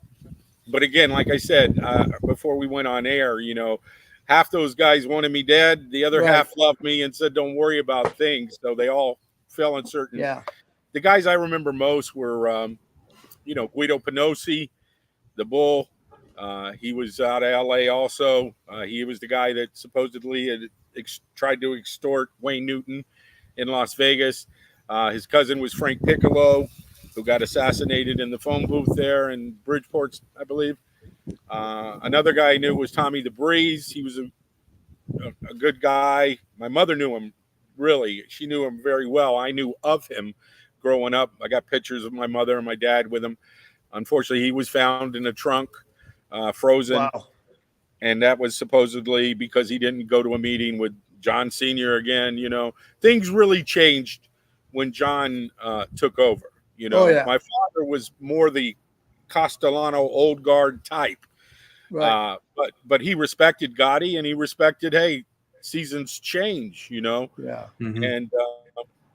but again, like I said before we went on air, you know, half those guys wanted me dead. The other half loved me and said, "Don't worry about things." So they all fell in certain. Yeah. The guys I remember most were, you know, Guido Penosi, the Bull. He was out of L.A. also. He was the guy that supposedly had tried to extort Wayne Newton in Las Vegas. His cousin was Frank Piccolo, who got assassinated in the phone booth there in Bridgeport, I believe. Another guy I knew was Tommy the Breeze. He was a good guy. My mother knew him, really. She knew him very well. I knew of him growing up. I got pictures of my mother and my dad with him. Unfortunately, he was found in a trunk, frozen. Wow. And that was supposedly because he didn't go to a meeting with John Sr. again. You know, things really changed when John took over. You know, my father was more the Castellano old guard type. Right. But he respected Gotti, and he respected, hey, seasons change, you know. Yeah. Mhm.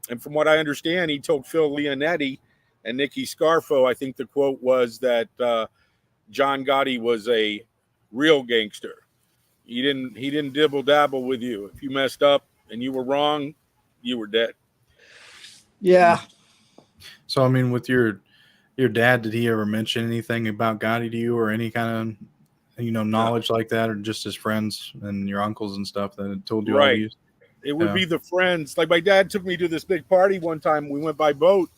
And from what I understand, he told Phil Leonetti and Nicky Scarfo, I think the quote was that John Gotti was a real gangster. He didn't dibble dabble with you. If you messed up and you were wrong, you were dead. Yeah. So, I mean, with your dad, did he ever mention anything about Gotti to you, or any kind of, you know, knowledge like that, or just his friends and your uncles and stuff that had told you all these? It would be the friends. Like my dad took me to this big party one time. We went by boat.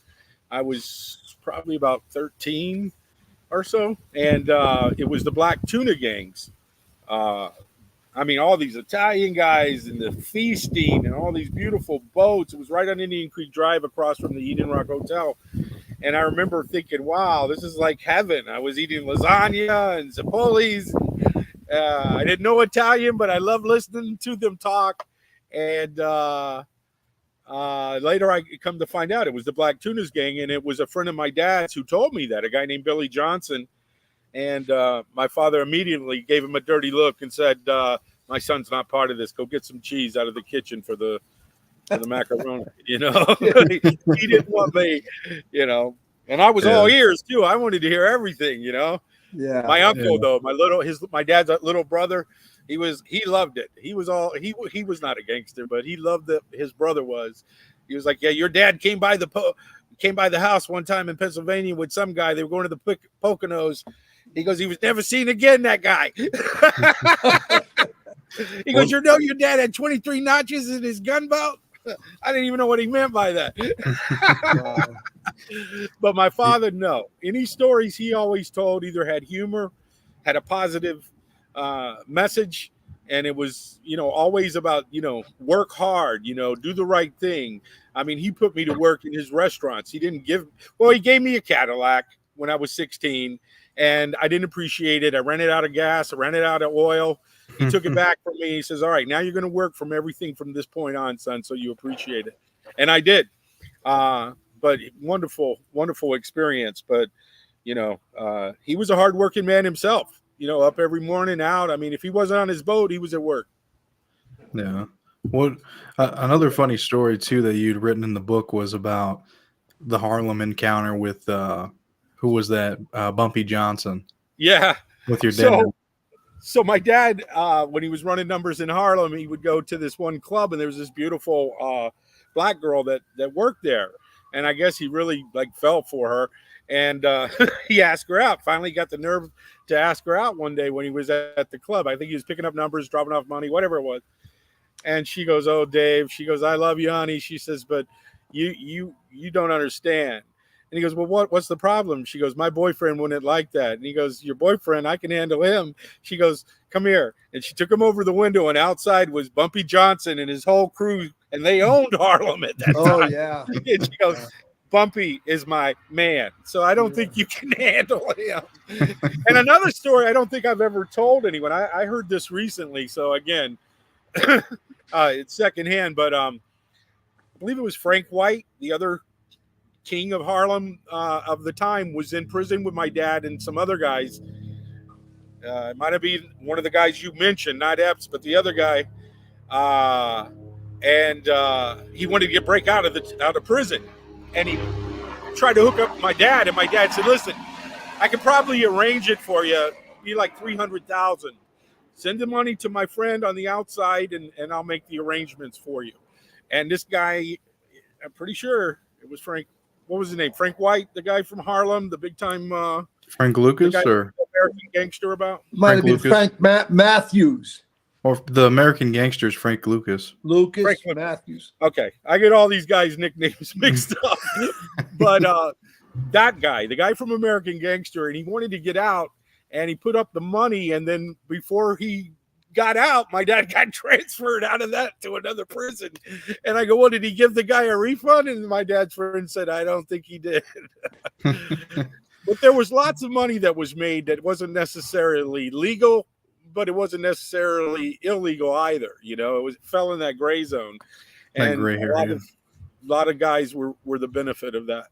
I was probably about 13 or so, and it was the Black Tuna gangs. I mean, all these Italian guys and the feasting and all these beautiful boats. It was right on Indian Creek Drive across from the Eden Rock Hotel. And I remember thinking, wow, this is like heaven. I was eating lasagna and Zappoli's. I didn't know Italian, but I loved listening to them talk. And later I come to find out it was the Black Tunas gang, and it was a friend of my dad's who told me that, a guy named Billy Johnson. And my father immediately gave him a dirty look and said, my son's not part of this. Go get some cheese out of the kitchen for the macaroni, you know. He didn't want me, you know. And I was all ears too. I wanted to hear everything, you know. Yeah. My uncle though, my dad's little brother, he loved it. He was not a gangster, but he loved that his brother was. He was like, yeah, your dad came by the house one time in Pennsylvania with some guy. They were going to the Poconos. He goes, he was never seen again, that guy. He goes, you know, your dad had 23 notches in his gun belt? I didn't even know what he meant by that. But my father, no. Any stories he always told either had humor, had a positive message, and it was, you know, always about, you know, work hard, you know, do the right thing. I mean, he put me to work in his restaurants. He gave me a Cadillac when I was 16, and I didn't appreciate it. I ran it out of gas. I ran it out of oil. He took it back from me. He says, all right, now you're going to work from everything from this point on, son, so you appreciate it. And I did. But wonderful, wonderful experience. But, you know, he was a hardworking man himself, you know, up every morning, out. I mean, if he wasn't on his boat, he was at work. Yeah. What another funny story, too, that you'd written in the book was about the Harlem encounter with, who was that? Bumpy Johnson. Yeah. With your dad. So my dad, when he was running numbers in Harlem, he would go to this one club, and there was this beautiful black girl that worked there. And I guess he really fell for her. And he asked her out. Finally got the nerve to ask her out one day when he was at the club. I think he was picking up numbers, dropping off money, whatever it was. And she goes, oh, Dave. She goes, I love you, honey. She says, but you don't understand. And he goes, well, what's the problem? She goes, my boyfriend wouldn't like that. And he goes, your boyfriend, I can handle him. She goes, come here. And she took him over the window, and outside was Bumpy Johnson and his whole crew and they owned Harlem at that Oh time. yeah. And she goes, Bumpy is my man, so I don't think you can handle him. And another story I don't think I've ever told anyone. I heard this recently, so again, it's secondhand, but I believe it was Frank White, the other king of Harlem of the time, was in prison with my dad and some other guys. It might have been one of the guys you mentioned, not Epps, but the other guy. And he wanted to get break out of prison, and he tried to hook up my dad. And my dad said, "Listen, I could probably arrange it for you. Be like 300,000. Send the money to my friend on the outside, and I'll make the arrangements for you." And this guy, I'm pretty sure it was Frank. What was his name? Frank White, the guy from Harlem, the big time Frank Lucas or American Gangster about? Might have been Frank Matthews. Or the American Gangsters, Frank Lucas. Frank Matthews. Okay, I get all these guys' nicknames mixed up. But that guy, the guy from American Gangster, and he wanted to get out, and he put up the money, and then before he got out, my dad got transferred out of that to another prison. And I go, "What, did he give the guy a refund?" And my dad's friend said, "I don't think he did." But there was lots of money that was made that wasn't necessarily legal, but it wasn't necessarily illegal either. It fell in that gray zone. That And gray area. a lot of guys were the benefit of that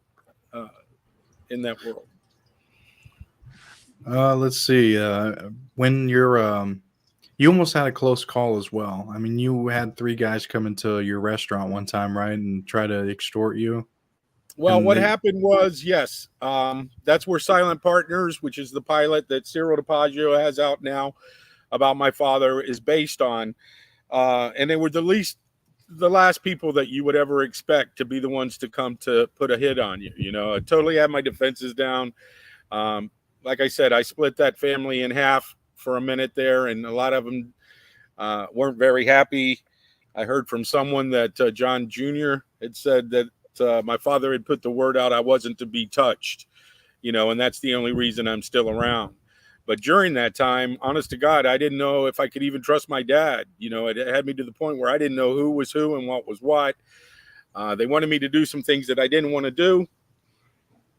in that world. Let's see. When you almost had a close call as well. I mean, you had 3 guys come into your restaurant one time, right, and try to extort you. Well, what happened was, yes, that's where Silent Partners, which is the pilot that Cyril DiPaggio has out now about my father, is based on. And they were the last people that you would ever expect to be the ones to come to put a hit on you. I totally had my defenses down. Like I said, I split that family in half for a minute there, and a lot of them weren't very happy. I heard from someone that John Jr. had said that my father had put the word out I wasn't to be touched, and that's the only reason I'm still around. But during that time, honest to God, I didn't know if I could even trust my dad. It had me to the point where I didn't know who was who and what was what. They wanted me to do some things that I didn't want to do.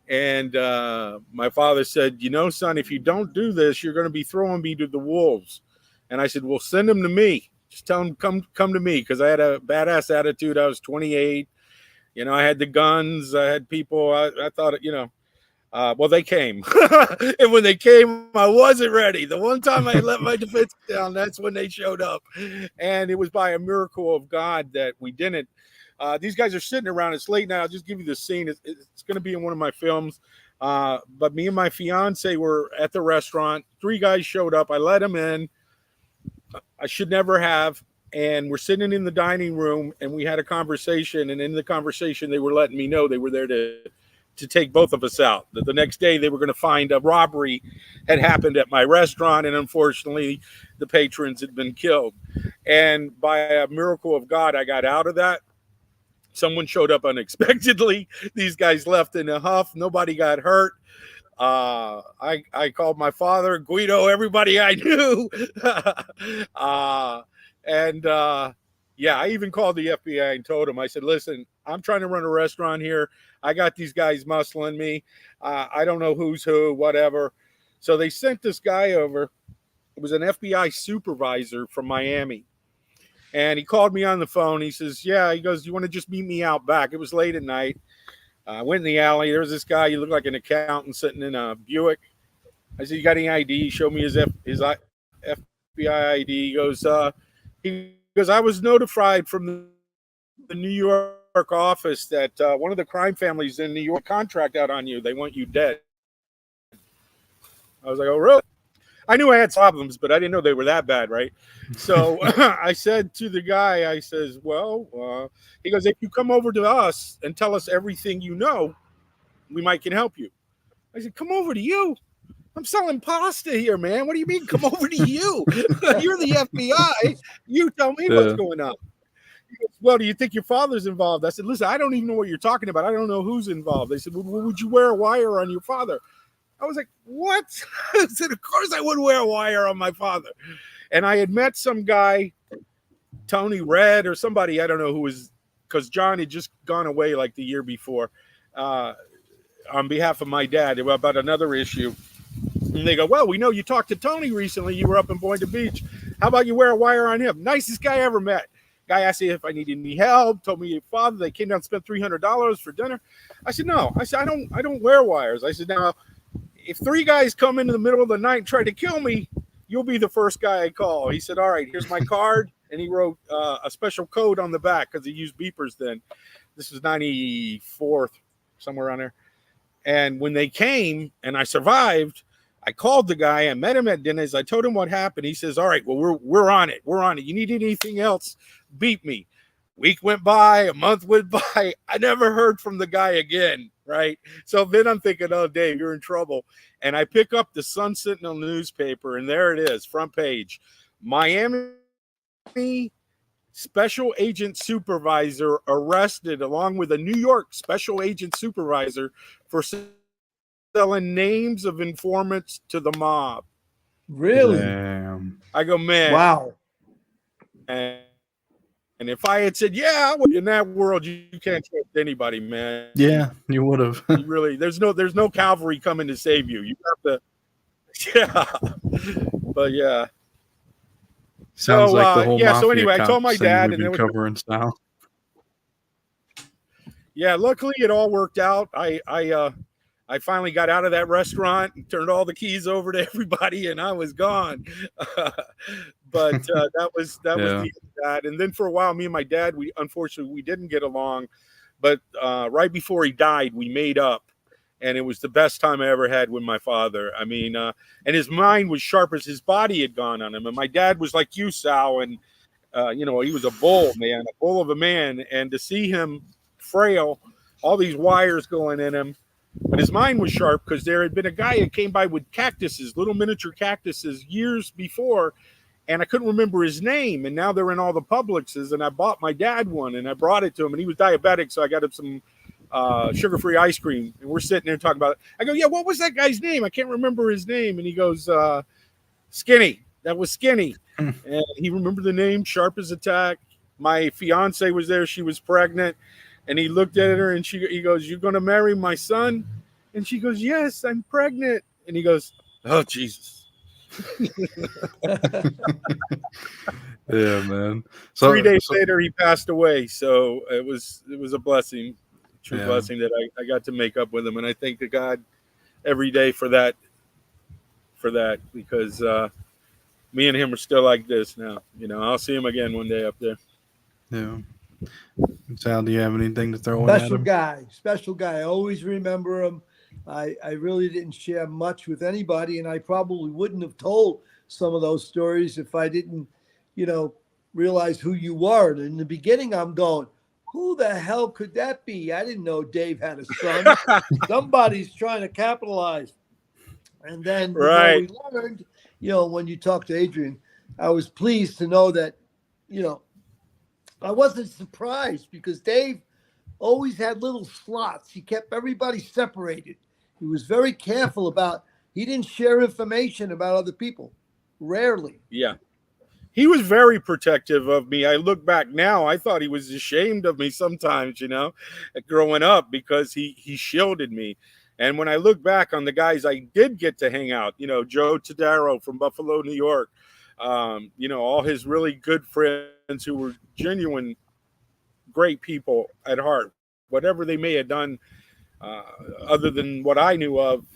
And my father said, "Son, if you don't do this, you're going to be throwing me to the wolves." And I said, "Well, send them to me. Just tell them come to me," because I had a badass attitude. I was 28. I had the guns. I had people. I thought, well, they came. And when they came, I wasn't ready. The one time I let my defense down, that's when they showed up. And it was by a miracle of God that we didn't. These guys are sitting around. It's late now. I'll just give you the scene. It's going to be in one of my films. But me and my fiance were at the restaurant. 3 guys showed up. I let them in. I should never have. And we're sitting in the dining room, and we had a conversation. And in the conversation, they were letting me know they were there to take both of us out. That the next day they were going to find a robbery had happened at my restaurant, and unfortunately, the patrons had been killed. And by a miracle of God, I got out of that. Someone showed up unexpectedly. These guys left in a huff. Nobody got hurt. I called my father, Guido, everybody I knew. Yeah, I even called the FBI and told them, I said, "Listen, I'm trying to run a restaurant here. I got these guys muscling me. I don't know who's who, whatever." So they sent this guy over. It was an FBI supervisor from Miami. And he called me on the phone. He says, "Yeah," he goes, "You want to just meet me out back?" It was late at night. I went in the alley. There was this guy. He looked like an accountant sitting in a Buick. I said, "You got any ID?" He showed me his FBI ID. He goes, "I was notified from the New York office that one of the crime families in New York contract out on you. They want you dead." I was like, "Oh, really?" I knew I had problems, but I didn't know they were that bad, right? So I said to the guy, I says, "Well," he goes, "if you come over to us and tell us everything you know, we might can help you." I said, "Come over to you? I'm selling pasta here, man. What do you mean come over to you? You're the FBI. You tell me what's going on." He goes, "Well, do you think your father's involved?" I said, "Listen, I don't even know what you're talking about. I don't know who's involved." They said, "Well, would you wear a wire on your father?" I was like, "What?" I said, "Of course I would wear a wire on my father." And I had met some guy Tony Red or somebody, I don't know who was, because John had just gone away like the year before, on behalf of my dad about another issue. And they go, well, we know you talked to Tony recently. You were up in Boynton Beach. How about you wear a wire on him? Nicest guy I ever met. Guy asked me if I needed any help, told me your father, they came down and spent $300 for dinner. I said, no. I said, I don't wear wires. I said, now, if 3 guys come into the middle of the night and try to kill me, you'll be the first guy I call. He said, all right, here's my card. And he wrote a special code on the back because he used beepers then. This was 94, somewhere on there. And when they came and I survived, I called the guy. I met him at Denny's. I told him what happened. He says, all right, well, we're on it. We're on it. You need anything else? Beat me. Week went by. A month went by. I never heard from the guy again, right? So then I'm thinking, oh, Dave, you're in trouble. And I pick up the Sun Sentinel newspaper, and there it is, front page. Miami special agent supervisor arrested along with a New York special agent supervisor for selling names of informants to the mob. Really? Damn. I go, man. Wow. And if I had said, yeah, in that world, you can't trust anybody, man. Yeah, you would have. You really, there's no cavalry coming to save you. You have to, yeah. But yeah. Sounds like the whole yeah. So anyway, I told my dad, and then covering style. Yeah, luckily it all worked out. I finally got out of that restaurant and turned all the keys over to everybody, and I was gone. But that was the end of that. And then for a while, me and my dad, we unfortunately didn't get along. But right before he died, we made up, and it was the best time I ever had with my father. I mean, and his mind was sharp as his body had gone on him. And my dad was like you, Sal, and he was a bull, man, a bull of a man. And to see him frail, all these wires going in him. But his mind was sharp because there had been a guy that came by with cactuses, little miniature cactuses, years before, and I couldn't remember his name. And now they're in all the Publixes, and I bought my dad one, and I brought it to him, and he was diabetic, so I got him some sugar-free ice cream. And we're sitting there talking about it. I go, yeah, what was that guy's name? I can't remember his name. And he goes, Skinny. That was Skinny. And he remembered the name, sharp as a tack. My fiance was there. She was pregnant. And he looked at her and he goes, you're going to marry my son? And she goes, yes, I'm pregnant. And he goes, oh, Jesus. Yeah, man. So 3 days later, he passed away. So it was a blessing, true blessing that I got to make up with him. And I thank the God every day for that, because me and him are still like this now. I'll see him again one day up there. Yeah. Sal, do you have anything to throw in at him? Special guy. I always remember him. I really didn't share much with anybody, and I probably wouldn't have told some of those stories if I didn't, realize who you were. And in the beginning, I'm going, who the hell could that be? I didn't know Dave had a son. Somebody's trying to capitalize. And then we learned, when you talk to Adrian, I was pleased to know that, I wasn't surprised because Dave always had little slots. He kept everybody separated. He was very careful he didn't share information about other people. Rarely. Yeah. He was very protective of me. I look back now, I thought he was ashamed of me sometimes, growing up, because he shielded me. And when I look back on the guys I did get to hang out, Joe Tadaro from Buffalo, New York, all his really good friends who were genuine, great people at heart, whatever they may have done, other than what I knew of,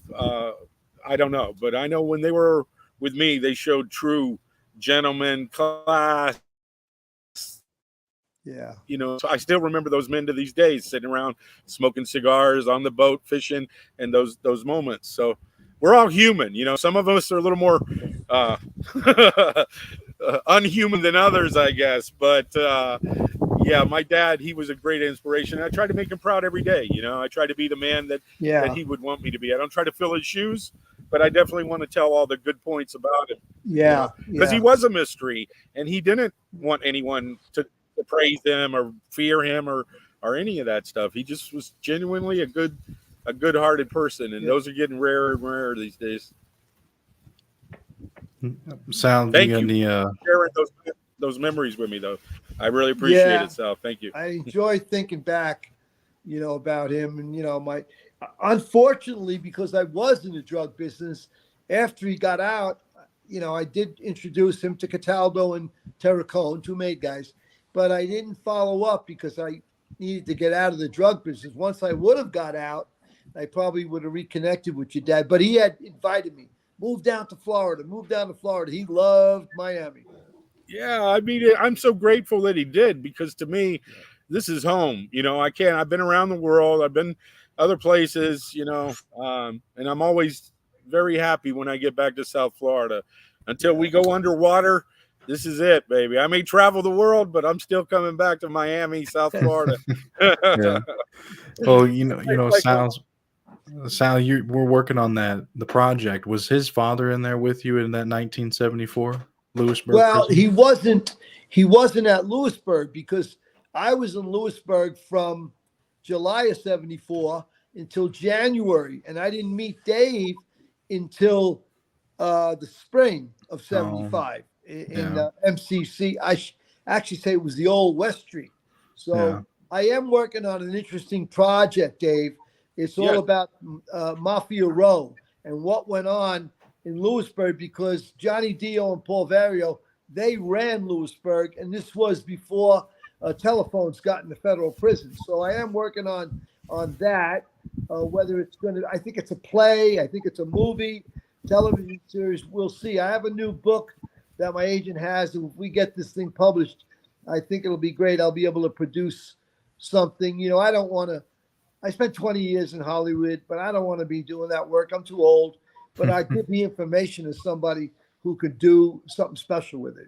I don't know. But I know when they were with me, they showed true gentleman class. Yeah. So I still remember those men to these days, sitting around smoking cigars on the boat, fishing, and those moments. So we're all human, some of us are a little more unhuman than others, I guess. But yeah, my dad, he was a great inspiration. I try to make him proud every day. I try to be the man that he would want me to be. I don't try to fill his shoes, but I definitely want to tell all the good points about him. Yeah. Because he was a mystery, and he didn't want anyone to praise him or fear him or any of that stuff. He just was genuinely a good-hearted person, and those are getting rarer and rarer these days. Sal, thank you for sharing those memories with me, though. I really appreciate Yeah. it, Sal. Thank you. I enjoy thinking back, about him. And, unfortunately, because I was in the drug business, after he got out, I did introduce him to Cataldo and Terracone, two made guys, but I didn't follow up because I needed to get out of the drug business. Once I would have got out, I probably would have reconnected with your dad, but he had invited me, move down to Florida. He loved Miami. Yeah, I mean, I'm so grateful that he did, because to me, this is home. I've been around the world. I've been other places, and I'm always very happy when I get back to South Florida. Until we go underwater, this is it, baby. I may travel the world, but I'm still coming back to Miami, South Florida. Yeah. Well, Sal, we're working on the project. Was his father in there with you in that 1974 Lewisburg? Well, prison? he wasn't at Lewisburg, because I was in Lewisburg from July of 74 until January, and I didn't meet Dave until the spring of 75 in MCC. Actually say it was the old West Street. So I am working on an interesting project, Dave. It's all about Mafia Row and what went on in Lewisburg, because Johnny Dio and Paul Vario, they ran Lewisburg, and this was before telephones got into federal prison. So I am working on that. Whether it's I think it's a play, I think it's a movie, television series, we'll see. I have a new book that my agent has, and if we get this thing published, I think it'll be great. I'll be able to produce something. I don't want to. I spent 20 years in Hollywood, but I don't want to be doing that work. I'm too old. But I give the information to somebody who could do something special with it.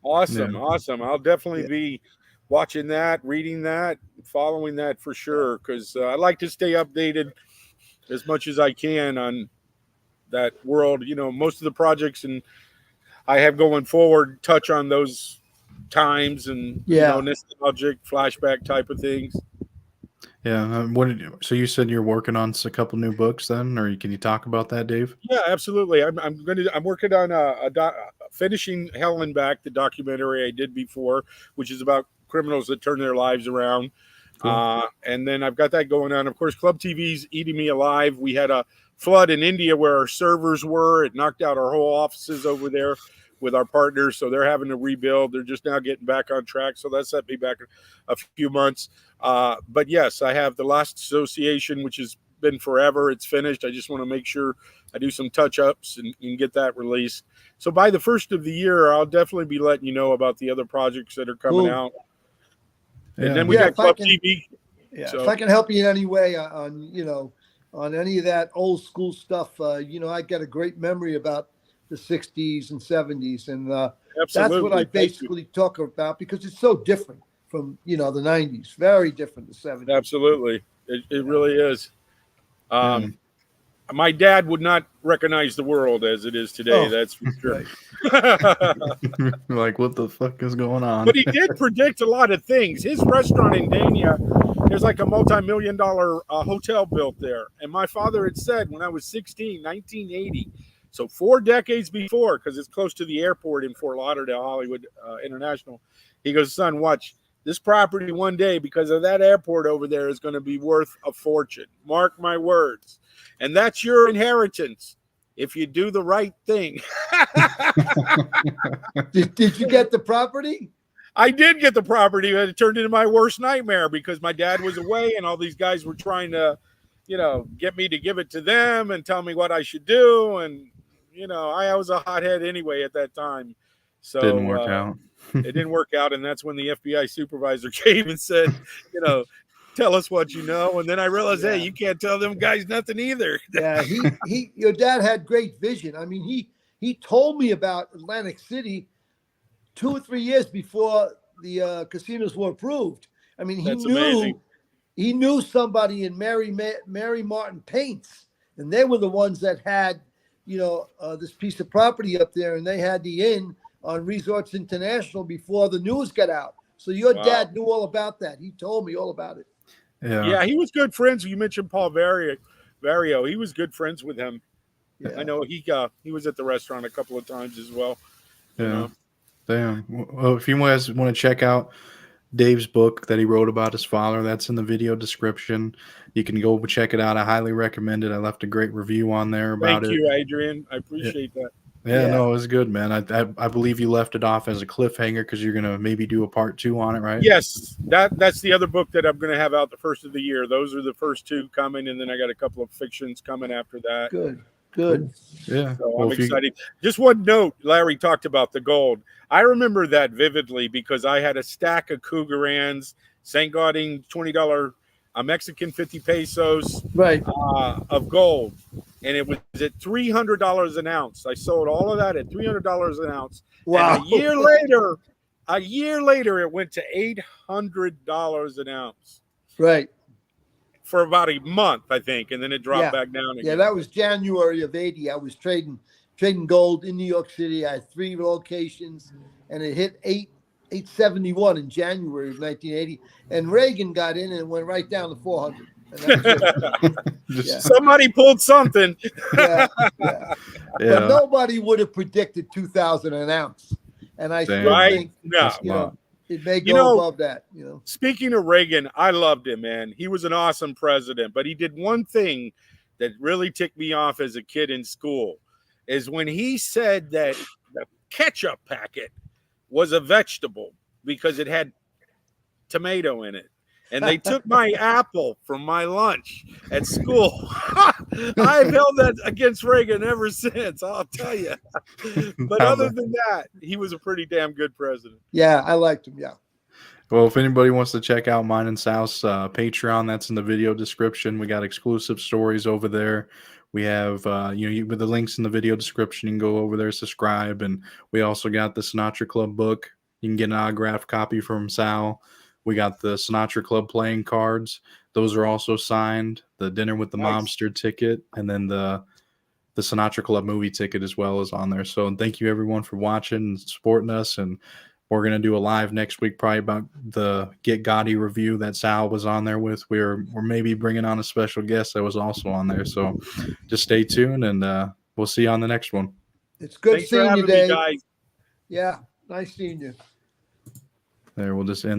Awesome. I'll definitely be watching that, reading that, following that for sure, because I like to stay updated as much as I can on that world. Most of the projects and I have going forward touch on those times and nostalgic flashback type of things. Yeah. So you said you're working on a couple new books then, or can you talk about that, Dave? Yeah, absolutely. I'm working on finishing Hell and Back, the documentary I did before, which is about criminals that turn their lives around. Cool. And then I've got that going on. Of course, Club TV's eating me alive. We had a flood in India where our servers were. It knocked out our whole offices over there with our partners, so they're having to rebuild. They're just now getting back on track, so that set me back a few months. But yes, I have The Lost Association, which has been forever. It's finished. I just want to make sure I do some touch-ups and get that released. So by the first of the year, I'll definitely be letting you know about the other projects that are coming out. And then we got Club TV. Yeah, so if I can help you in any way on any of that old school stuff, I got a great memory about the 60s and 70s, and that's what I basically talk about, because it's so different from the 90s, very different the 70s. Absolutely, it really is. My dad would not recognize the world as it is today. That's for sure. Like, what the fuck is going on? But he did predict a lot of things. His restaurant in Dania, there's like a multi-million-dollar hotel built there, and my father had said when I was 16, 1980. So 4 decades before, because it's close to the airport in Fort Lauderdale, Hollywood International. He goes, son, watch this property one day, because of that airport over there, is going to be worth a fortune. Mark my words. And that's your inheritance if you do the right thing. Did you get the property? I did get the property, but it turned into my worst nightmare, because my dad was away and all these guys were trying to, get me to give it to them and tell me what I should do. And, I was a hothead anyway at that time. So didn't work out. It didn't work out. And that's when the FBI supervisor came and said, tell us what you know. And then I realized, hey, you can't tell them guys nothing either. Yeah, your dad had great vision. I mean, he told me about Atlantic City 2 or 3 years before the casinos were approved. I mean, he knew somebody in Mary Martin Paints, and they were the ones that had, this piece of property up there, and they had the inn on Resorts International before the news got out. So your dad knew all about that. He told me all about it. Yeah, he was good friends. You mentioned Paul Vario. He was good friends with him. Yeah. I know he was at the restaurant a couple of times as well. Yeah. Damn. Well, if you guys want to check out Dave's book that he wrote about his father, that's in the video description. You can go check it out. I highly recommend it. I left a great review on there about Thank it. you, Adrian. I Yeah, appreciate that. yeah, no, it was good, man. I believe you left it off as a cliffhanger because you're gonna maybe do a part 2 on it, right? Yes, that's the other book that I'm going to have out the first of the year. Those are the first 2 coming, and then I got a couple of fictions coming after that. Good. Yeah. So Well, I'm excited. Just one note, Larry talked about the gold. I remember that vividly because I had a stack of Cougarans, St. Gauding $20, a Mexican 50 pesos Right. of gold. And it was at $300 an ounce. I sold all of that at $300 an ounce. Wow. And a year later, it went to $800 an ounce. Right. For about a month, I think, and then it dropped back down again. Yeah, that was January of '80. I was trading gold in New York City. I had 3 locations, and it hit 871 in January of 1980. And Reagan got in and it went right down to 400. And that was it. Somebody pulled something. Yeah. But nobody would have predicted 2,000 an ounce. And I still think, it may go above that. Speaking of Reagan, I loved him, man. He was an awesome president, but he did one thing that really ticked me off as a kid in school, is when he said that the ketchup packet was a vegetable because it had tomato in it. And they took my apple from my lunch at school. I've held that against Reagan ever since, I'll tell you. But other than that, he was a pretty damn good president. Yeah, I liked him, yeah. Well, if anybody wants to check out mine and Sal's Patreon, that's in the video description. We got exclusive stories over there. We have, with the links in the video description, you can go over there, subscribe. And we also got the Sinatra Club book. You can get an autographed copy from Sal. We got the Sinatra Club playing cards. Those are also signed. The Dinner with the Mobster ticket, and then the Sinatra Club movie ticket as well is on there. So thank you everyone for watching and supporting us. And we're going to do a live next week probably about the Get Gotti review that Sal was on there with. We're maybe bringing on a special guest that was also on there. So just stay tuned, and we'll see you on the next one. It's good seeing you, Dave. Guys. Yeah, nice seeing you. There, we'll just end.